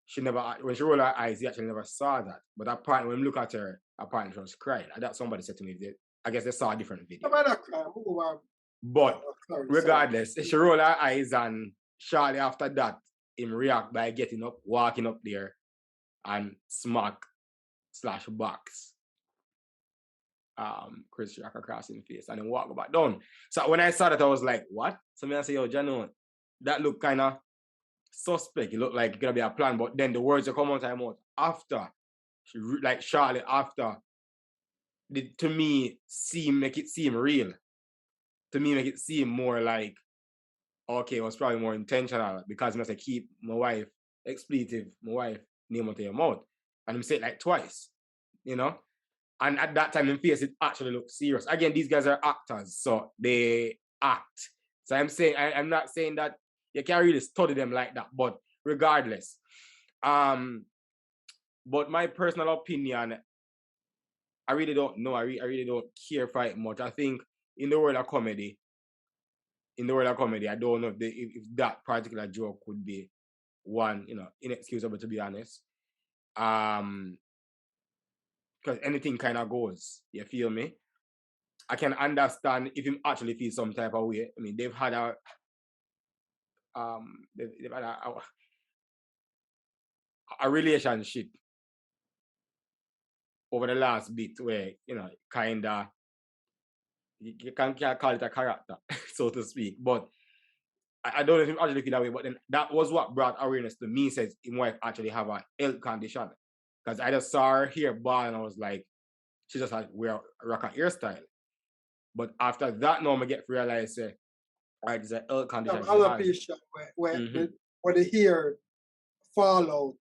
she never, when she rolled her eyes, he actually never saw that. But apparently, when you look at her, apparently she was crying. And that somebody said to me, I guess they saw a different video. But regardless, she rolled her eyes, and shortly after that, him react by getting up, walking up there, and smack/box Chris Rock across in the face, and then walk back down. So when I saw that, I was like, what? So I say, yo, Jano, that looked kind of suspect. It looked like it's gonna be a plan, but then the words that come out of her mouth after, like shortly after, to me make it seem real. To me, make it seem more like, okay, it was probably more intentional because I must keep my wife expletive, my wife name out of your mouth. And him say it like twice, you know? And at that time in face, it actually looked serious. Again, these guys are actors, so they act. So I'm saying, I'm not saying that you can't really study them like that, but regardless. But my personal opinion, I really don't know. I really don't care for it much. I think in the world of comedy, I don't know if that particular joke would be one, inexcusable, to be honest. Because anything kind of goes. You feel me? I can understand if him actually feel some type of way. I mean, they've had a relationship over the last bit where, kinda you can't call it a character, so to speak. But I don't know if him actually feel that way, but then that was what brought awareness to me, says his wife actually have a health condition. Because I just saw her hair ball and I was like, she just had wear a rock and hairstyle. But after that, now I get to realize, all right, there's a health condition. Alopecia, where the hair fall out,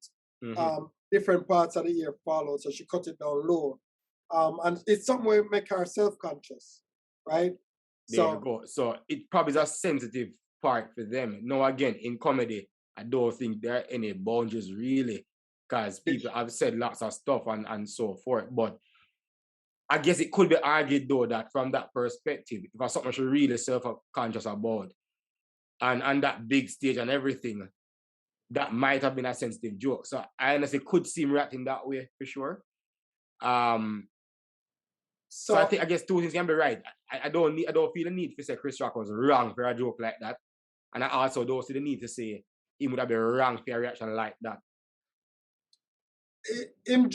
different parts of the hair fall out, so she cut it down low. And it's something where make her self-conscious, right? There you go. So it probably is a sensitive part for them. Now, again, in comedy, I don't think there are any boundaries really, because people have said lots of stuff and so forth. But I guess it could be argued, though, that from that perspective, if it's something you're really self-conscious about, and that big stage and everything, that might have been a sensitive joke. So I honestly could see him reacting that way for sure. So I guess two things can be right. I don't feel the need to say Chris Rock was wrong for a joke like that. And I also don't see the need to say he would have been wrong for a reaction like that. Him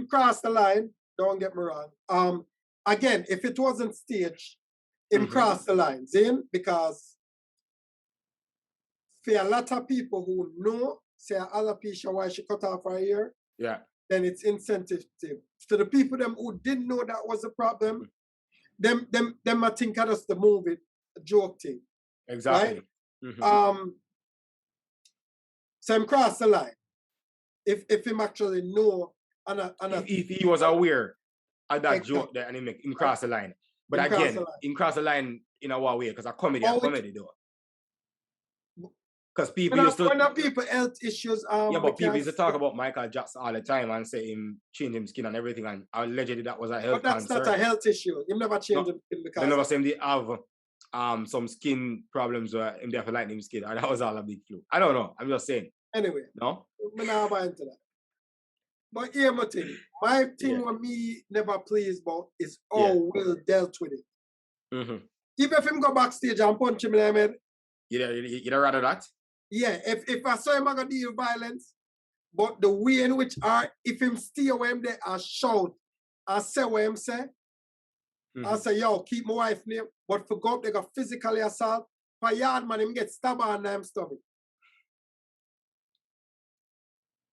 crossed the line, don't get me wrong. Again, if it wasn't staged, him crossed the line, Zin, because for a lot of people who know, say alopecia, why she cut off her hair, then it's insensitive. To the people them who didn't know that was a problem, them I think that's the movie, a joke thing. Exactly. Right? So him cross the line. If him actually know, if he was aware of that joke there and him cross the line. But again, him cross the line in a way, because a comedy though. Because people used to people health issues. But people used to talk about Michael Jackson all the time and say him change him skin and everything, and allegedly that was a health concern. But that's not a health issue. Him never changed him skin because they never say him they have some skin problems where him there for lightning skin, and that was all a big fluke. I don't know. I'm just saying. Anyway, no, I'm not buy into that. But here my thing what me never pleased about is how Will dealt with it. Even if him go backstage and punch him in the head, you'd rather that? Yeah, if I saw him, I gonna deal with violence. But the way in which if him stay where him there and shout and say what him say, and say, yo, keep my wife name, but for God, they got physically assault. For yard man, him get stabbed and him stomach.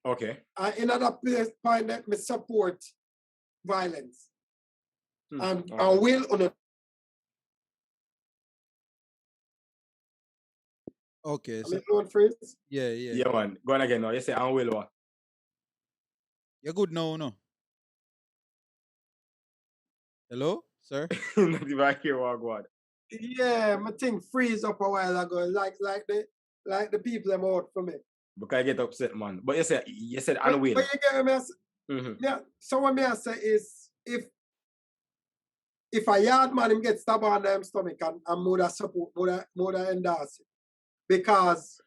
Okay. And in other place, point that me support violence. And will on Okay. So, one phrase? Yeah, man. Go on again now. You say I will what? You're good now, no? Hello, sir? Not even hear what go on. Yeah, my thing freeze up a while ago, like the people them out for me. Because I get upset, man. But you said I will. But you get me? Yeah. So what me I say is if if a yard man him get stabbed on them stomach and more support, more endorse it. Because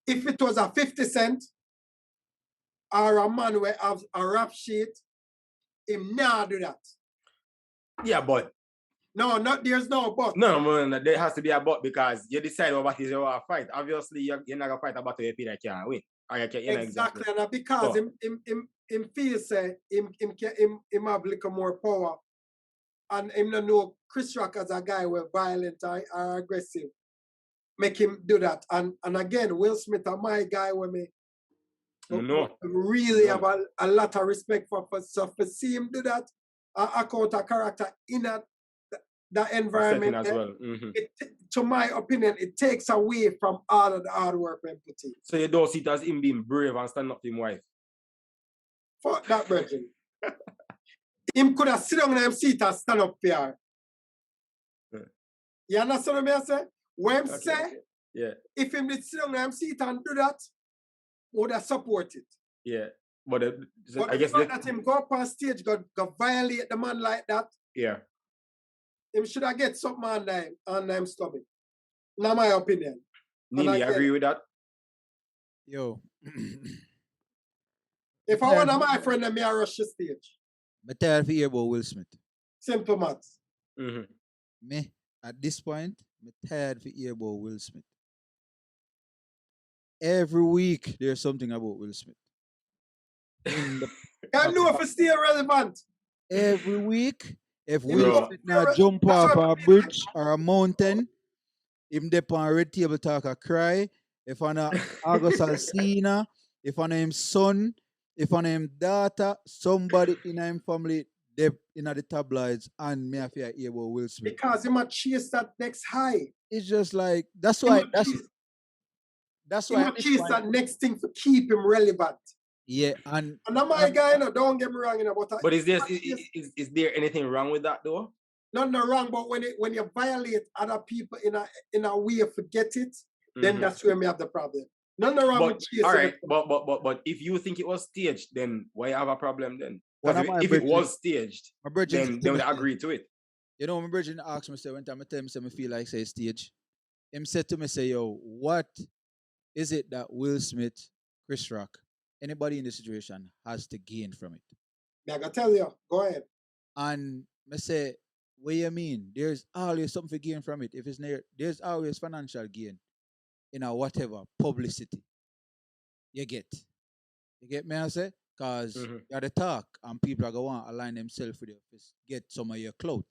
if it was a 50 Cent or a man who have a rap sheet, him not do that. Yeah, but No, there's no but. no, there has to be a but because you decide what is your fight. Obviously, you're not gonna fight a battle you that can't win. Or you can, Exactly, and because him feel say him have little more power, and him no know Chris Rock as a guy who violent or aggressive, make him do that. And again, Will Smith are my guy with me. Really have a lot of respect for see him do that. Account a character in that environment as well. To my opinion, it takes away from all of the hard work and empathy. So you don't see it as him being brave and stand up to his wife? Fuck that, virgin. Him could have sit down in him seat and stand up for her. You understand what I say? When him say, if him did sit down in him seat and do that, would have support it. Yeah. But I guess that him go up on stage, go violate the man like that. Yeah. Him should have get something on them stomach. Not my opinion. Nini, agree with that? Yo. If I want my friend, then me I rush the stage. I'm tired to hear about Will Smith. Simple maths. Me, at this point, I'm tired to hear about Will Smith. Every week, there's something about Will Smith. I know if it's still relevant. Every week, if Will Smith now jump off a bridge or a mountain, him dep on red table talk a cry. If I know August Alsina, if I know him son, if I know him daughter, somebody in him family dep in the tabloids and me have to hear about Will Smith. Because he might chase that next high. It's just like that's why he might chase that next thing to keep him relevant. Yeah, and I'm my guy, don't get me wrong, but is there anything wrong with that though? Nothing wrong, but when you violate other people in a way of forget it, then that's where we have the problem. Nothing wrong with chasing. All right, but if you think it was staged, then why have a problem then? If it was staged, then they would agree to it. You know, my virgin asked me, one time I tell him, I feel like say stage. Him said to me, say, yo, what is it that Will Smith, Chris Rock, anybody in the situation has to gain from it? I can tell you, go ahead. And I say, what you mean? There's always something to gain from it. If it's near, there's always financial gain in a whatever publicity you get. You get me? I say, because you got to talk and people are going to align themselves with you to get some of your clout.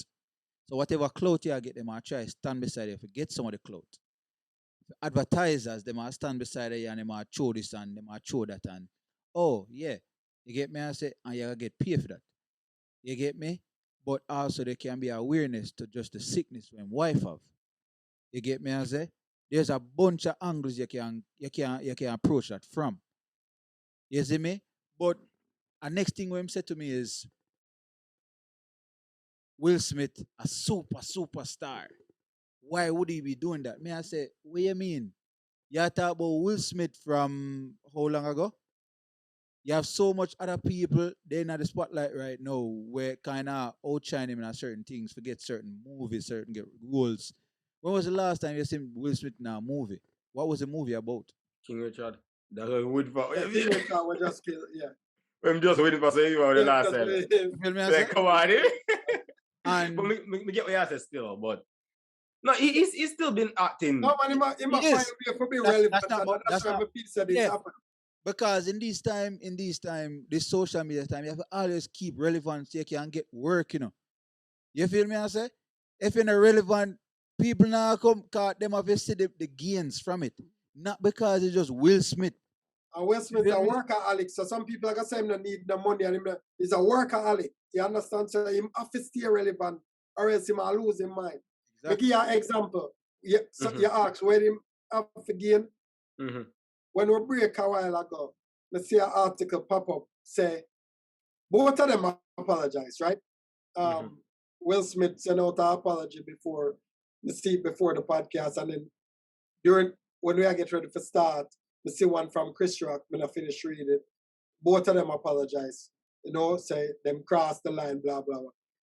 So whatever clout you get, them are try stand beside you to get some of the clout. Advertisers, they might stand beside you and they might show this and they might show that and oh yeah, you get me? I say, and you get paid for that. You get me? But also there can be awareness to just the sickness when wife have. You get me? I say, there's a bunch of angles you can approach that from. You see me? But the next thing when said to me is Will Smith, a superstar. Why would he be doing that? Me, I say, what you mean? You talk about Will Smith from how long ago? You have so much other people, they're in the spotlight right now where kind of outshine him in certain things, forget certain movies, certain roles. When was the last time you seen Will Smith in a movie? What was the movie about? King Richard. That's what we waiting for. King Richard was just killed, yeah. I'm just waiting for saying you the last time. You feel me? Say, come on, eh? And but me get what you said still, but no, he's still been acting. No, man, he might find a way for being relevant. That's why people said this happened. Because in this social media time, you have to always keep relevant so you can get work, you know. You feel me? I say? If you're not relevant, people now come, cause them have to see the gains from it. Not because it's just Will Smith. And Will Smith is a workaholic, so some people like I say him don't need the money and he's a workaholic. You understand? So he have to stay relevant or else he might lose his mind. Exactly. I'll give you an example. So you ask where him have to gain. When we break a while ago, I see an article pop up say both of them apologize, right? Will Smith sent out an apology before the podcast, and then when we get ready for start, we see one from Chris Rock when I finish reading it. Both of them apologize, say them cross the line, blah blah blah.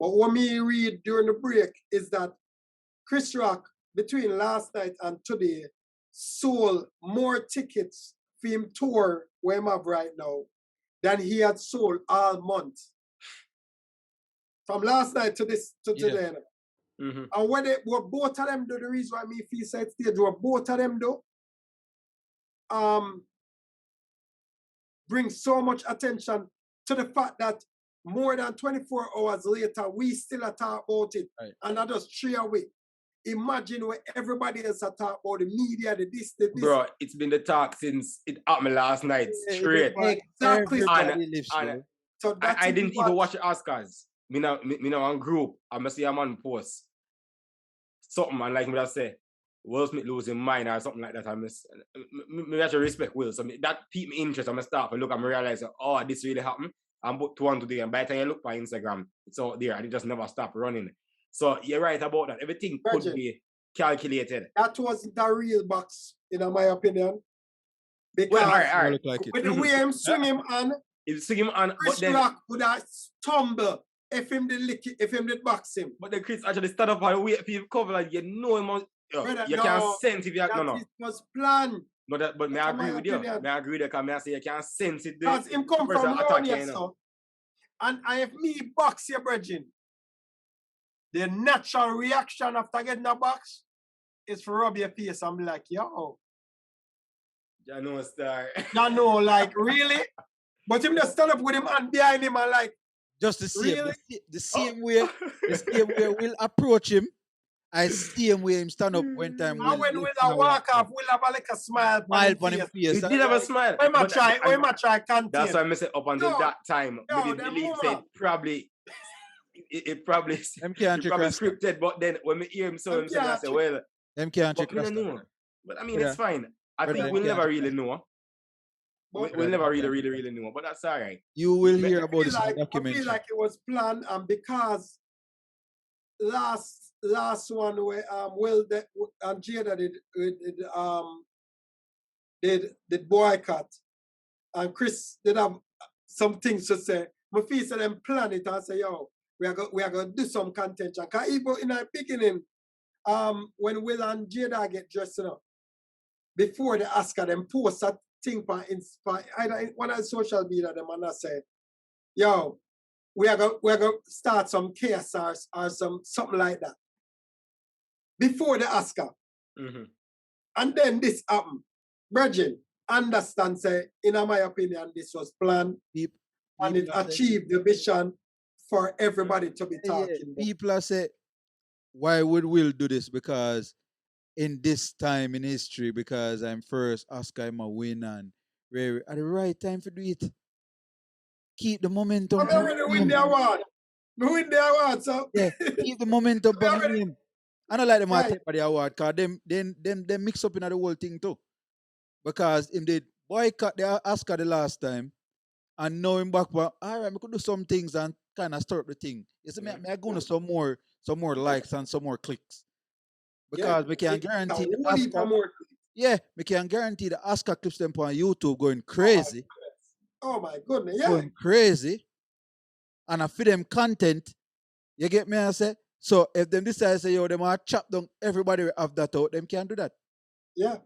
But what me read during the break is that Chris Rock, between last night and today, sold more tickets for him tour where him have right now than he had sold all month. From last night to today. Mm-hmm. And when both of them do, the reason why me feel side stage, what both of them do, bring so much attention to the fact that more than 24 hours later, we still are talking about it. Right. And I just cheer away. Imagine where everybody else are talking about the media, the this. Bro, it's been the talk since it happened last night. Straight. Exactly. So I didn't even watch the Oscars. Me now on group. I must see a man post something and like me that say, Will Smith losing mind or something like that. I have to respect Will. So that piqued me interest. I'm gonna start and look and realize, oh, this really happened. I'm put one today, and by the time you look for Instagram, it's out there and it just never stop running. So you're right about that. Everything could be calculated. That wasn't a real box, in my opinion. Because all right. With the way I'm swinging on, Chris Rock would have stumbled if him did box him. But the Chris actually stand up and wait for him cover, like you know him. You can't sense if you no. It was planned. But may I agree with you? May I agree with you? Because I say you can't sense it. Because him come from around here, so. And if me box your brethren, the natural reaction after getting a box is for rub your face and be like, yo. You know, star. You know, like, really? But him just stand up with him and behind him and like, just the same, really? the same way we'll approach him. I see him where him stand up one time. And when we'll walk off, we'll have like a smile on his face. He did have a smile. We might try content. That's why I say up until that time. Maybe the league said probably it probably scripted, but then when we hear him so him say, I say, well, them can't but I mean, it's fine. I think we'll never really know. We'll never really know, but that's all right. You will hear about this documentary. I feel like it was planned, and because last one where Will and Jada did boycott, and Chris did have some things to say. My feel said them plan it and say, yo, we are going to do some content. Because even in the beginning, when Will and Jada get dressed up, before the Oscar, them post that thing for either one of the social media, them and I say, yo, we are going to start some KSRs or something like that. Before the Oscar. Mm-hmm. And then this happened. Virgin, understand, say, in my opinion, this was planned. And it achieved the mission for everybody to be talking. People are saying, why would Will do this? Because in this time in history, because I'm first, Oscar, I'm a win, and we're at the right time to do it. Keep the momentum. I'm already win the award. We win the award, so. Yeah, keep the momentum behind him. I don't like them to take for the award, because them mix up in the whole thing too. Because him did boycott the Oscar the last time, and now him back, well, all right, we could do some things and kind of start the thing. You see, I'm going to some more likes and some more clicks. Because we can guarantee the Oscar. Yeah, we can guarantee the Oscar clips them on YouTube going crazy. Oh my goodness, yeah. Going crazy. And I feed them content. You get me? I say, so if them decide to say, yo, them are chop down everybody have that out, them can do that. Yeah.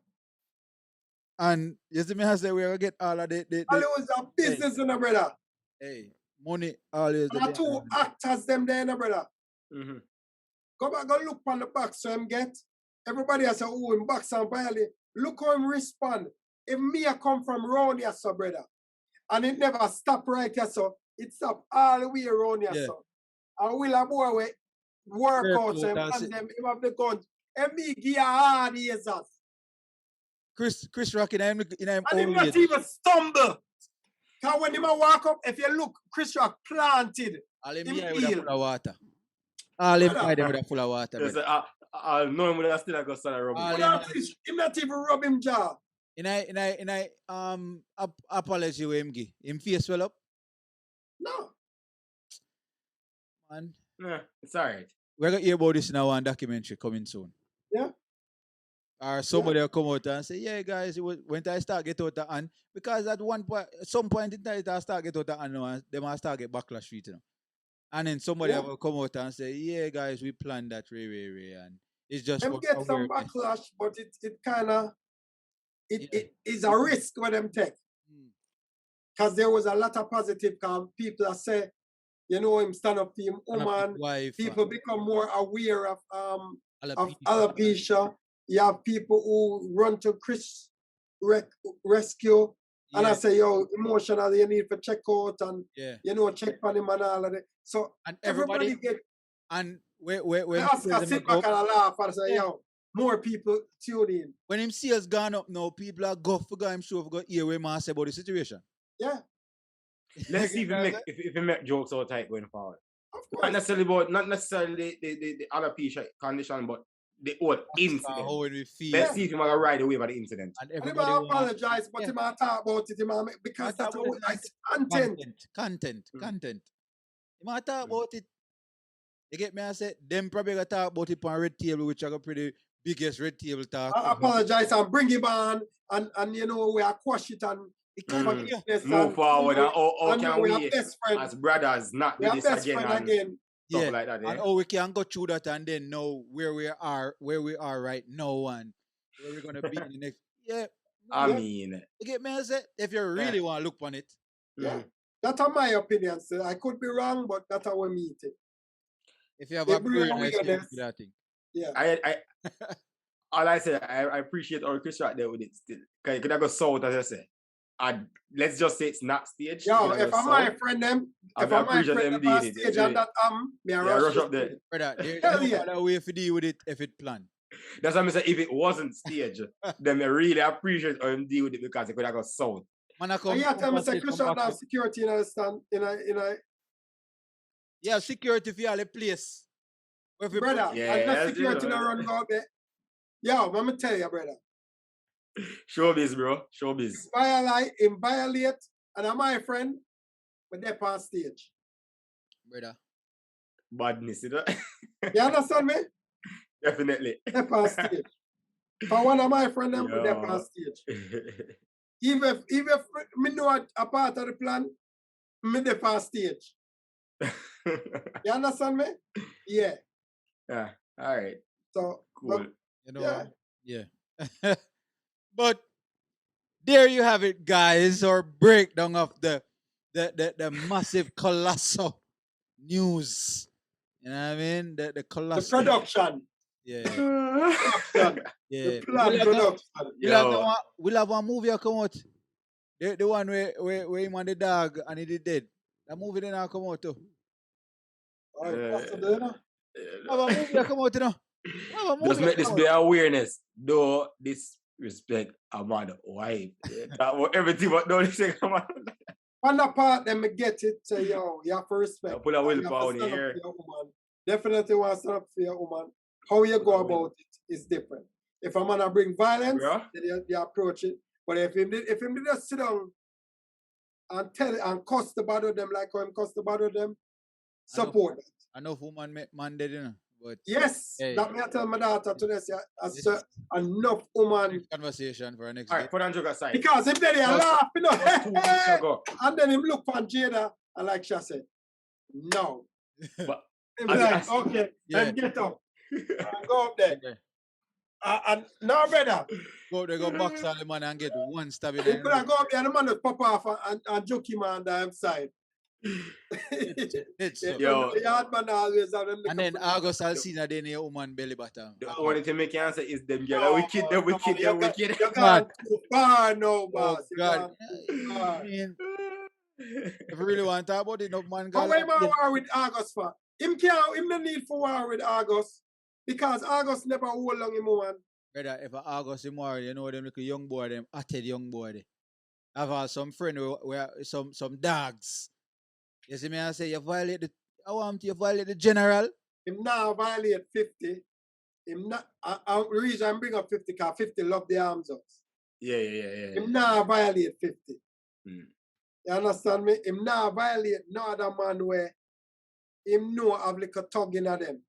And you see me, I say, we're going to get all of the always a business, hey. Brother. Hey, money always. And two actors, them there, brother. Mm-hmm. Go back, go look on the box so him get. Everybody has a in box and violate. Look how him respond. If me a come from round here, so brother, and it never stop right here, so it stop all the way around here, so. And will a boy with workouts and them, him have the guns. And me give a hard years. Chris Rock in him and him not even stumble. Because when him a walk up, if you look, Chris Rock planted. All him here with a full of water. All him with a full of water. I'll know him with a still go start rub him. Him not even rub him jaw. In I apology with him give. Him face well up? No. Man. Nah, it's alright. We're gonna hear about this in our one documentary coming soon. Yeah. Or somebody will come out and say, yeah, guys, it was when I start get out the hand, because at some point in time, I start get out the hand, they must start get backlash for it, you know. And then somebody Yeah. will come out and say, yeah, guys, we planned that, Ray. And it's just Them for get some awareness. backlash, but it kind of, Yeah. it is a risk when them take. Because there was a lot of positive people that say, you know, him stand up for him woman. Wife, People become more aware of alopecia. alopecia. You have people who run to rescue. And I say, yo, emotionally, you need to check out and, you know, check on him and all of that. So and everybody get... And I sit back and I laugh and say, yo, more people tune in. When him sales gone up now, people are go for him show for go hear what man say about the situation. Yeah. Let's see if we make jokes all tight going forward. Of course. Not necessarily the alopecia condition, but the whole incident. How we feel. Let's see if he might ride away by the incident. And everybody apologize, but he might talk about it, because that's how it's content. Content. He might talk about it. You get me? I said, them probably gonna talk about it on red table, which are the pretty biggest red table talk. I apologize and bring him on, and you know, we are quash it and move forward. And how can we, as brothers, not do this again? Stuff like that. And we can go through that and then know where we are right now and where we're gonna be in the next. I mean, you get me? I said, if you really want to look on it. Yeah. That's my opinion. So I could be wrong, but that's how we meet it. If you have a that thing. Yeah. I all I say, I appreciate our Chris right there with it still. Because you could have go south, as I say. And let's just say it's not stage. Yo, if I'm my friend them, if I'm my friend them on stage and that me I rush up there. Brother, there's no other way to deal with it if it planned. That's what I say. If it wasn't stage, then I really appreciate how him deal with it because it could have gone south. Man, I come. Yeah, tell me, say, Chris, have security in a stand in a. Yeah, security for all the place. Brother, I got security in a run go there. Yo, let me tell you, brother. Showbiz, bro. Showbiz. Violate, and I'm my friend, but they're on stage. Brother. Badness, you know? You understand me? Definitely. They're on stage. For one of my friends, but they're on stage. Even if me know a part of the plan, me they're on stage. You understand me? Yeah. Yeah. All right. So cool. You know, yeah. But there you have it, guys. Our breakdown of the massive colossal news. You know what I mean? The colossal. The production. Yeah. Production. Yeah. The plan production. We'll have one movie come out. The one where him and the dog and he did dead. That movie then come out too. Have a movie come out, you know. Just make this be awareness. Though this respect about wife. Everything but don't say come on. On the part them get it, say yo, you have to respect. Put a willpower in here. Definitely want to stand up for your woman. How you go about it is different. If a man bring violence, then you approach it. But if him just sit down and tell it and cuss the bad of them like how him cuss the bad of them, support it. I know woman make man dead, you know. But yes, that me I tell my daughter today, say, enough woman. Conversation for our next day. All right, put on joke aside. Because if they laugh, you know, and then him look on Jada and like she said, no. But like, okay, then get up. And go up there. Okay. And now, brother. Go there, go box on the man and get one stab in the go up there and the man will pop off and joke him on the side. It's yo. And then August I'll see that in your woman belly button. The only thing make answer is them girl. Wicked. You can't too far no boss. God. If you really want to talk about it, no man. But why am I war with August for? Him no need for war with August. Because August never hold long him woman. Brother, if August is more, you know them little young boy, them atted young boy. I've had some friend where some dogs. You see me, I say you violate the general. Him now violate 50. Him not. The reason I bring up 50 because 50 love the arms up. Yeah. Him now violate 50. You understand me? Him now violate no other man where him know have like a tug in them.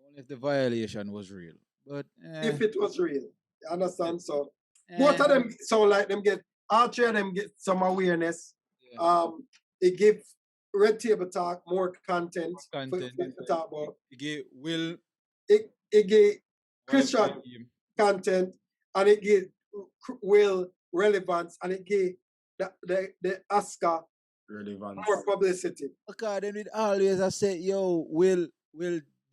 Only if the violation was real. But if it was real. You understand? So both of them sound like them get all three of them get some awareness. Yeah. It give Red Table Talk, more content, Content. for talk about. It will It give Christian Wi-Fi. content, and it give Will relevance, and it give the Oscar Relevance. more publicity. Okay, then it always I say, yo, we'll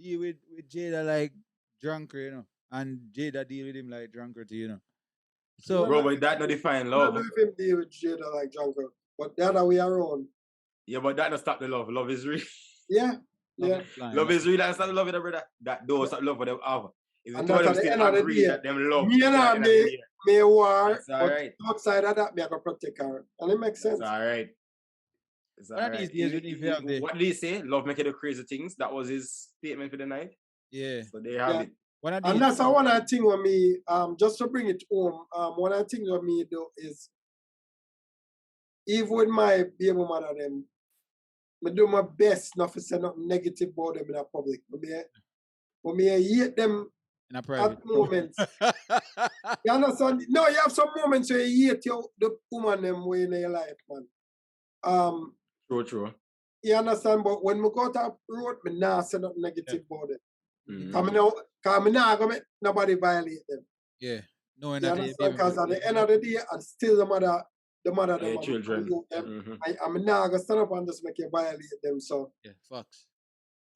deal with Jada like drunker, you know, and Jada deal with him like drunker too, you know. So Bro, but that not define I don't love. know if him deal with Jada like Jungle, but the other way around. Yeah, but that don't stop the love. Love is real. Yeah, yeah. Love is real. That's not love with the brother. That don't stop love for them have. If the And two of that them at the end still of the agree day, that them love, me and at the her end of the day, may war, that's all but right. outside of that, me I go protect her. And it makes sense. It's all right. It's all one of right. these days we need to have the What did he say? Love make you do crazy things. That was his statement for the night. yeah. So they have Yeah. it. One of And these that's one of the things with me, just to bring it home, one of the things with me though is, even with my baby mother them, I do my best not to say nothing negative about them in the public. But me I hate them in a private at moments. You understand? No, you have some moments where you hate the woman them way in your life, man. True. You understand? But when we go to a road, me nah say nothing negative about it. Mhm. Cause me nah go make nobody violate them. Yeah. No, You understand? Because at the end of the day, I'm still the mother them Yeah, and children. youth them. Mhm. I'm not gonna stand up and just make you violate them. So yeah, facts.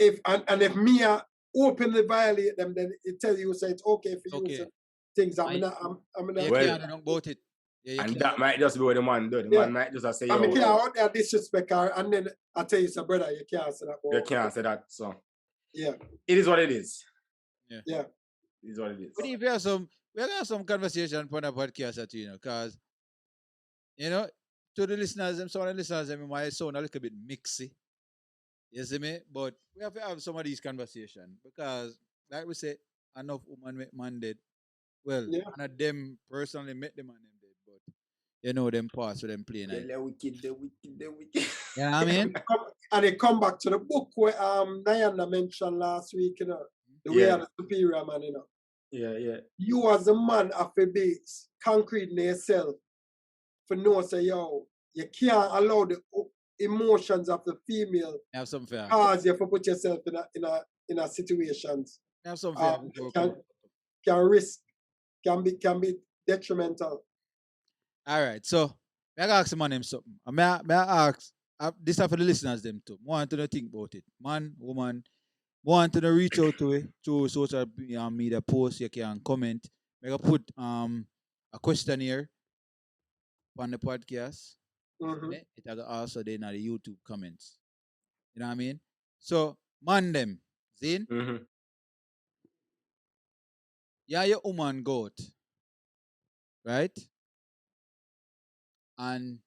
if if me openly violate them, then it tells you say it's okay for you Okay. to things. I'm And not. You Well, can't do nothing about it. Yeah, you And can't. that might just be what the man do. The Yeah. man might just say, I mean, yo, can't out there disrespect her, and then I tell you, say, brother, you can't say that. you can't say that. So Yeah. it is what it is. Yeah. It is what it is. We need to have some we have some conversation on the podcast at you know, because you know, to the listeners, some of the listeners them might sound a little bit mixy. You see me? But we have to have some of these conversations because like we say, enough woman make man dead. Well, Yeah. none of them personally met the man them dead, but you know them parts with them playing. The wicked. You know what I mean? And they come back to the book where Nayana mentioned last week, you know, the way Yeah. of the superior man, you know. Yeah. You as a man have to be concrete in yourself for know say, yo, you can't allow the emotions of the female Have some fear. cause you have to put yourself in a situations. Have some fear. Can risk, can be detrimental. All right, so I ask the man them something. May I ask this is for the listeners them too. Want to know think about it. Man, woman, want to know reach out to it to social media post, you can comment. Make put a question here on the podcast. Mm-hmm. It has also then the YouTube comments. You know what I mean? So man them, Zin, Mm-hmm. yeah, your woman goat, right? And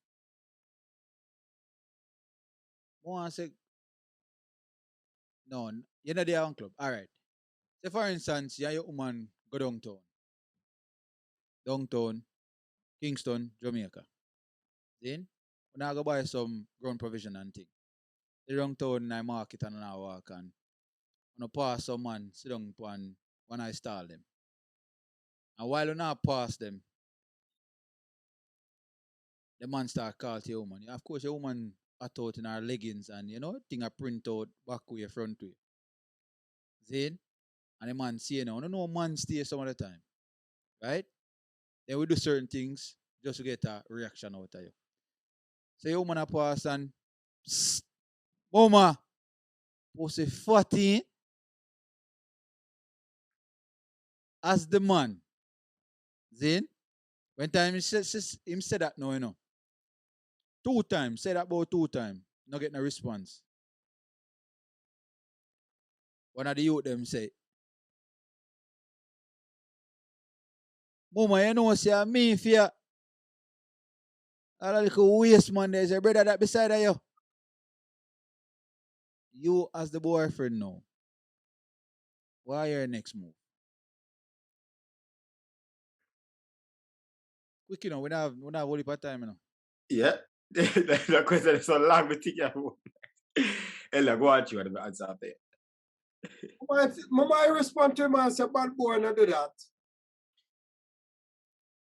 one say no, you're not there on club. All right. Say for instance, yeah, your woman go downtown, Kingston, Jamaica. Then, when I go buy some ground provision and thing, the downtown I market and I walk and when I pass some man sit down when I stall them. And while you not pass them, the man start call to your woman. Of course, your woman hot out in her leggings and you know, thing a print out back way, front way. Then, and the man see you now. I don't know man stay some of the time. Right? Then we do certain things just to get a reaction out of you. So your woman a pass and psst, mama, pussy 14 as the man. Then, when time him said that no, you know. 2 times, said that about 2 times, not get no response. One of the youth them say, Mama, you know, say me fear. A little waste man, there's a brother that beside of you. You as the boyfriend now. What are your next move? Quick, you know, we don't have only part time, you know. Yeah. The question is so long, we think about. Ella, go on, you want to answer there. Mama, I respond to him and say, bad boy, not do that.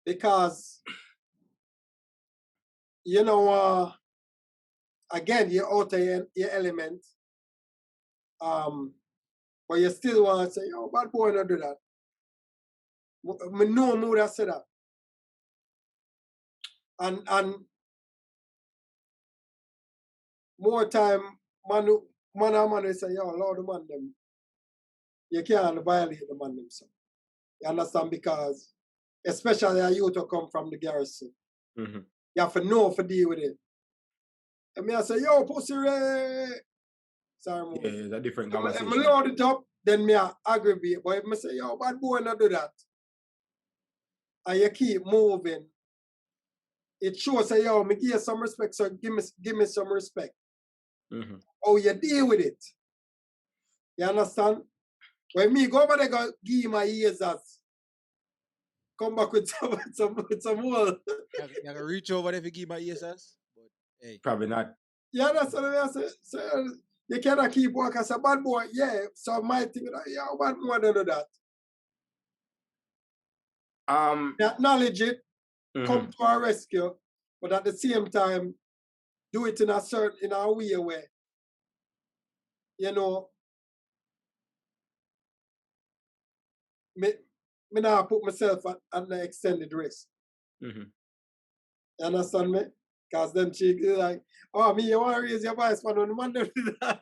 Because, you know, again, you're out of your element. But you still want to say, yo, bad boy, not do that. I know more that say that. And more time, man say, yo, Lord, the man them. You can't violate the man them. So. You understand? Because especially a youth who come from the garrison. Mm-hmm. You have to know for deal with it. And me I say, yo, pussy Ray. Sorry, Yeah, it's a different if conversation. I load it up, then me I aggravate. But if I say, yo, bad boy, not do that. And you keep moving, it shows say, yo, me give you some respect, so give me some respect. Mm-hmm. How you deal with it. You understand? When me go over there, go give you my ears as come back with some more. You can reach over there if you give my ESS. But hey. Probably not. Yeah, that's what I say. So, you cannot keep walking as a bad boy. Yeah, so my thing, yeah, bad boy don't do that. Acknowledge it, come to our rescue, but at the same time, do it in a way where, you know, me now put myself at the extended risk. Mm-hmm. You understand me? Because them cheeks like, oh, me, you want to raise your voice for no man don't do that.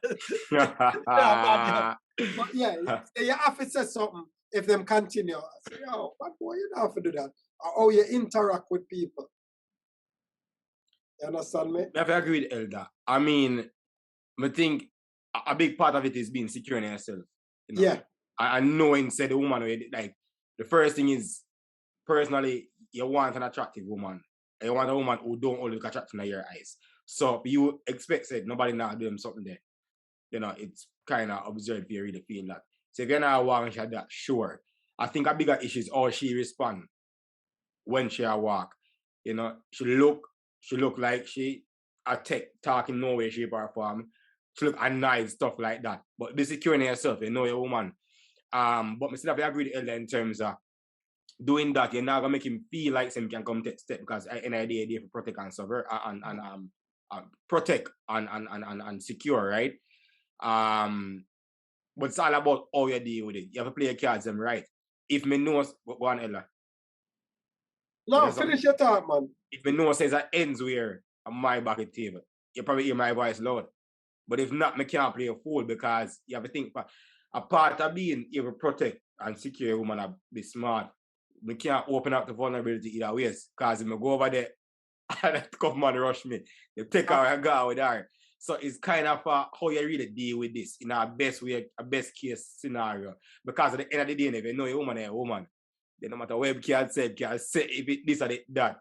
But yeah, you have to say something if them continue. I say, yo, bad boy, you don't have to do that. Or how you interact with people. You understand me? I have to agree with Elder. I mean, I think a big part of it is being secure in yourself. You know? Yeah. And knowing, say, the woman, like, the first thing is, personally, you want an attractive woman. You want a woman who don't only look attractive in your eyes. So you expect, say, nobody not do them something there. You know, it's kind of absurd if you really feel that. So if you're not walking, she had that, sure. I think a bigger issue is how she respond when she walk. You know, she look like she a talk in no way, shape, or form. She look annoyed, stuff like that. But be secure in yourself, you know your woman. But I still have to agree with Elder in terms of doing that, you're not gonna make him feel like him can come take step because in idea they protect and serve and protect and secure, right? But it's all about how you deal with it. You have to play your cards them right. If me know go on, Ella. No, finish your thought, man. If me know says that ends where on my back at table, you probably hear my voice loud. But if not, me can't play a fool because you have to think a part of being able to protect and secure a woman and be smart. We can't open up the vulnerability either ways. Because if I go over there and that come and rush me, they take her and go with her. So it's kind of how you really deal with this in a best way, a best case scenario. Because at the end of the day, if you know a woman is a woman, then no matter what you can say if it this or that.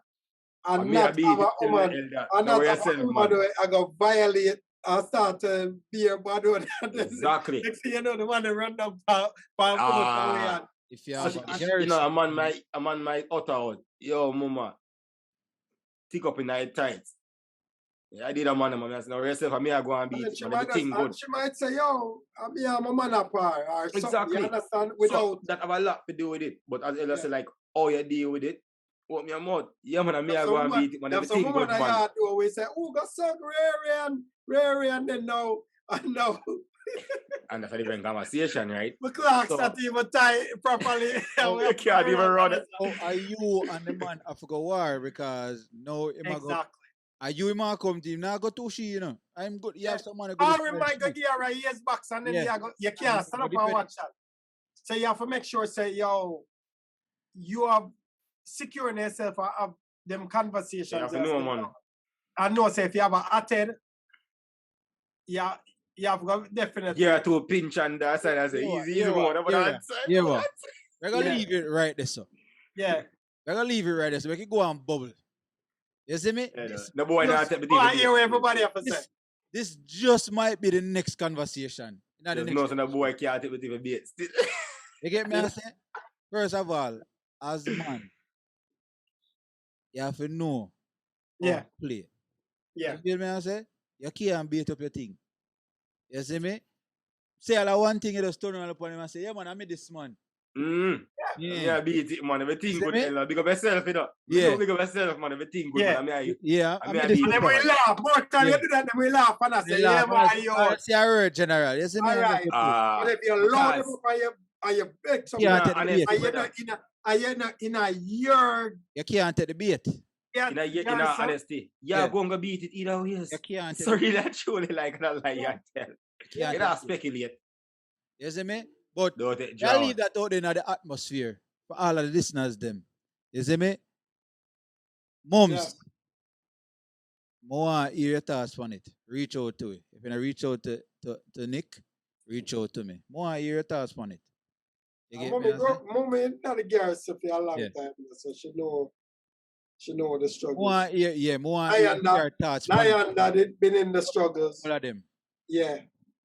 And not have a woman, and not have a woman I go violate and start to be a bad one. Exactly. Next thing you know, the man run down if you have you know, a man might utter out, yo, mama, tick up in night tights. Yeah, I did a man, I said, no, yourself, I go and beat it. She might say, yo, I'm a man apart or something. Exactly. You understand? Without so that have a lot to do with it. But as Ella said, like, how you deal with it, what me a mouth. Yeah, man, I go and beat it. Man, everything good, man. We say, oh, go suck Rary, and then no, and no. And that's a different conversation, right? The clocks not even tie properly. You can't even run it. So are you and the man have to go war because no, exactly. Are you in my come team? Now go to she, you know. I'm good. You have someone to go. Or we might go give her a years box and then you can't stand up and watch that. So you have to make sure, say, yo, you are securing yourself of them conversations. You have to know, man. I know, say, if you have a atted, you have to definitely. Yeah, to a pinch and that side, I say, easy more. Yeah, but we're going to leave it right there, so. Yeah. We're going to leave it right there, so we can go and bubble. You see me? Yeah, the boy not take the I hear everybody have to say. This just might be the next conversation. There's no the boy can't take the bait. You get me? I say? First of all, as a man, you have to know how to play. Yeah. You get me? I say? You can't beat up your thing. You see me? Say all one thing, you just turn around upon him and say, yeah, man, I made this man. Yeah. Yeah, beat it, man. Everything good, me? Ella. Big up yourself, you know. Yeah. Big up yourself, man. Everything good, Yeah. man. Yeah, I I mean, mean, I this beat And it, then we man. laugh. More time Yeah. you do that, then we laugh and I they say, laugh. yeah, man, I yo. see a word, General. You see me? All right. But But if you load them Because, up and you beg some can't yeah, take the bait. honestly, and brother. you're not in a year, You can't take the bait. In a honesty, Yeah. going to beat it either ways. You can't take Sorry, that truly like that lie you tell. You can't You take don't the bait. speculate. You see me? But Don't take I leave John. that out in the atmosphere for all of the listeners them. You see me? Mums, Yeah. more hear your thoughts on it. Reach out to it. If you don't reach out to Nick, reach out to me. More hear your thoughts on it. You get me? I say? Mommy not a garrison for a long Yeah. time, so she know the struggles. More hear, yeah, more hear Lion your thoughts on it. Lion that it been in the struggles. All of them. Yeah.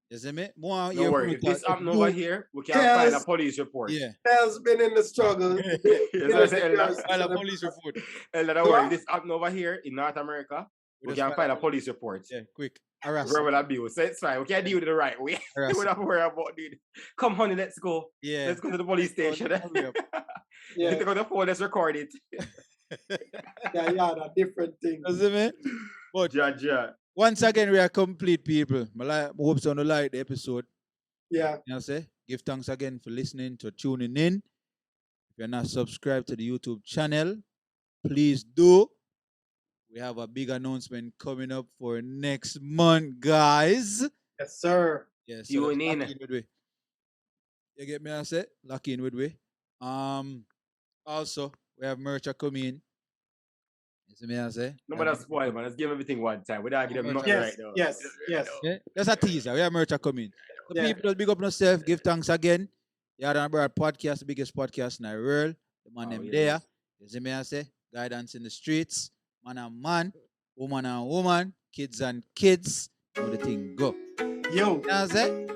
You see me? More No hear worry. from If this thought- happen over you- here, we can find a Yes. police report. Yeah. Has been in the struggles. Yes, I say, Ella. File a police report. Ella, don't worry. If this happen over here in North America, we just can file find a a police report. Yeah, quick. Harass. Verbal abuse. So it's fine. We can deal with it the right way. We Harass. don't have to worry about it. Come, honey, let's go. Yeah. Let's go to the police Let's station. go, hurry up. Yeah. Take out the phone, let's record it. Yeah, a different thing. You see me? But Judge, once again, we are complete people. I hope you like the episode. Yeah. You know, say, give thanks again for listening, to tuning in. If you're not subscribed to the YouTube channel, please do. We have a big announcement coming up for next month, guys. Yes, sir. Yeah, so Tune in. lock in with we. You get me? I say, lock in with we. Also, we have merch coming. You see me? I say, no, but that's spoiled, man. Let's give everything one time. We don't give them nothing Yes, right now. yes, yes. yeah, that's a teaser. We have merch coming. So Yeah. people, just big up yourself. Give thanks again. Yaad&abroad podcast, the biggest podcast in the world. The man them yes. there. You see me? I say, guidance in the streets. Man and man, woman and woman, kids and kids. How the thing go. Yo. You know what I say?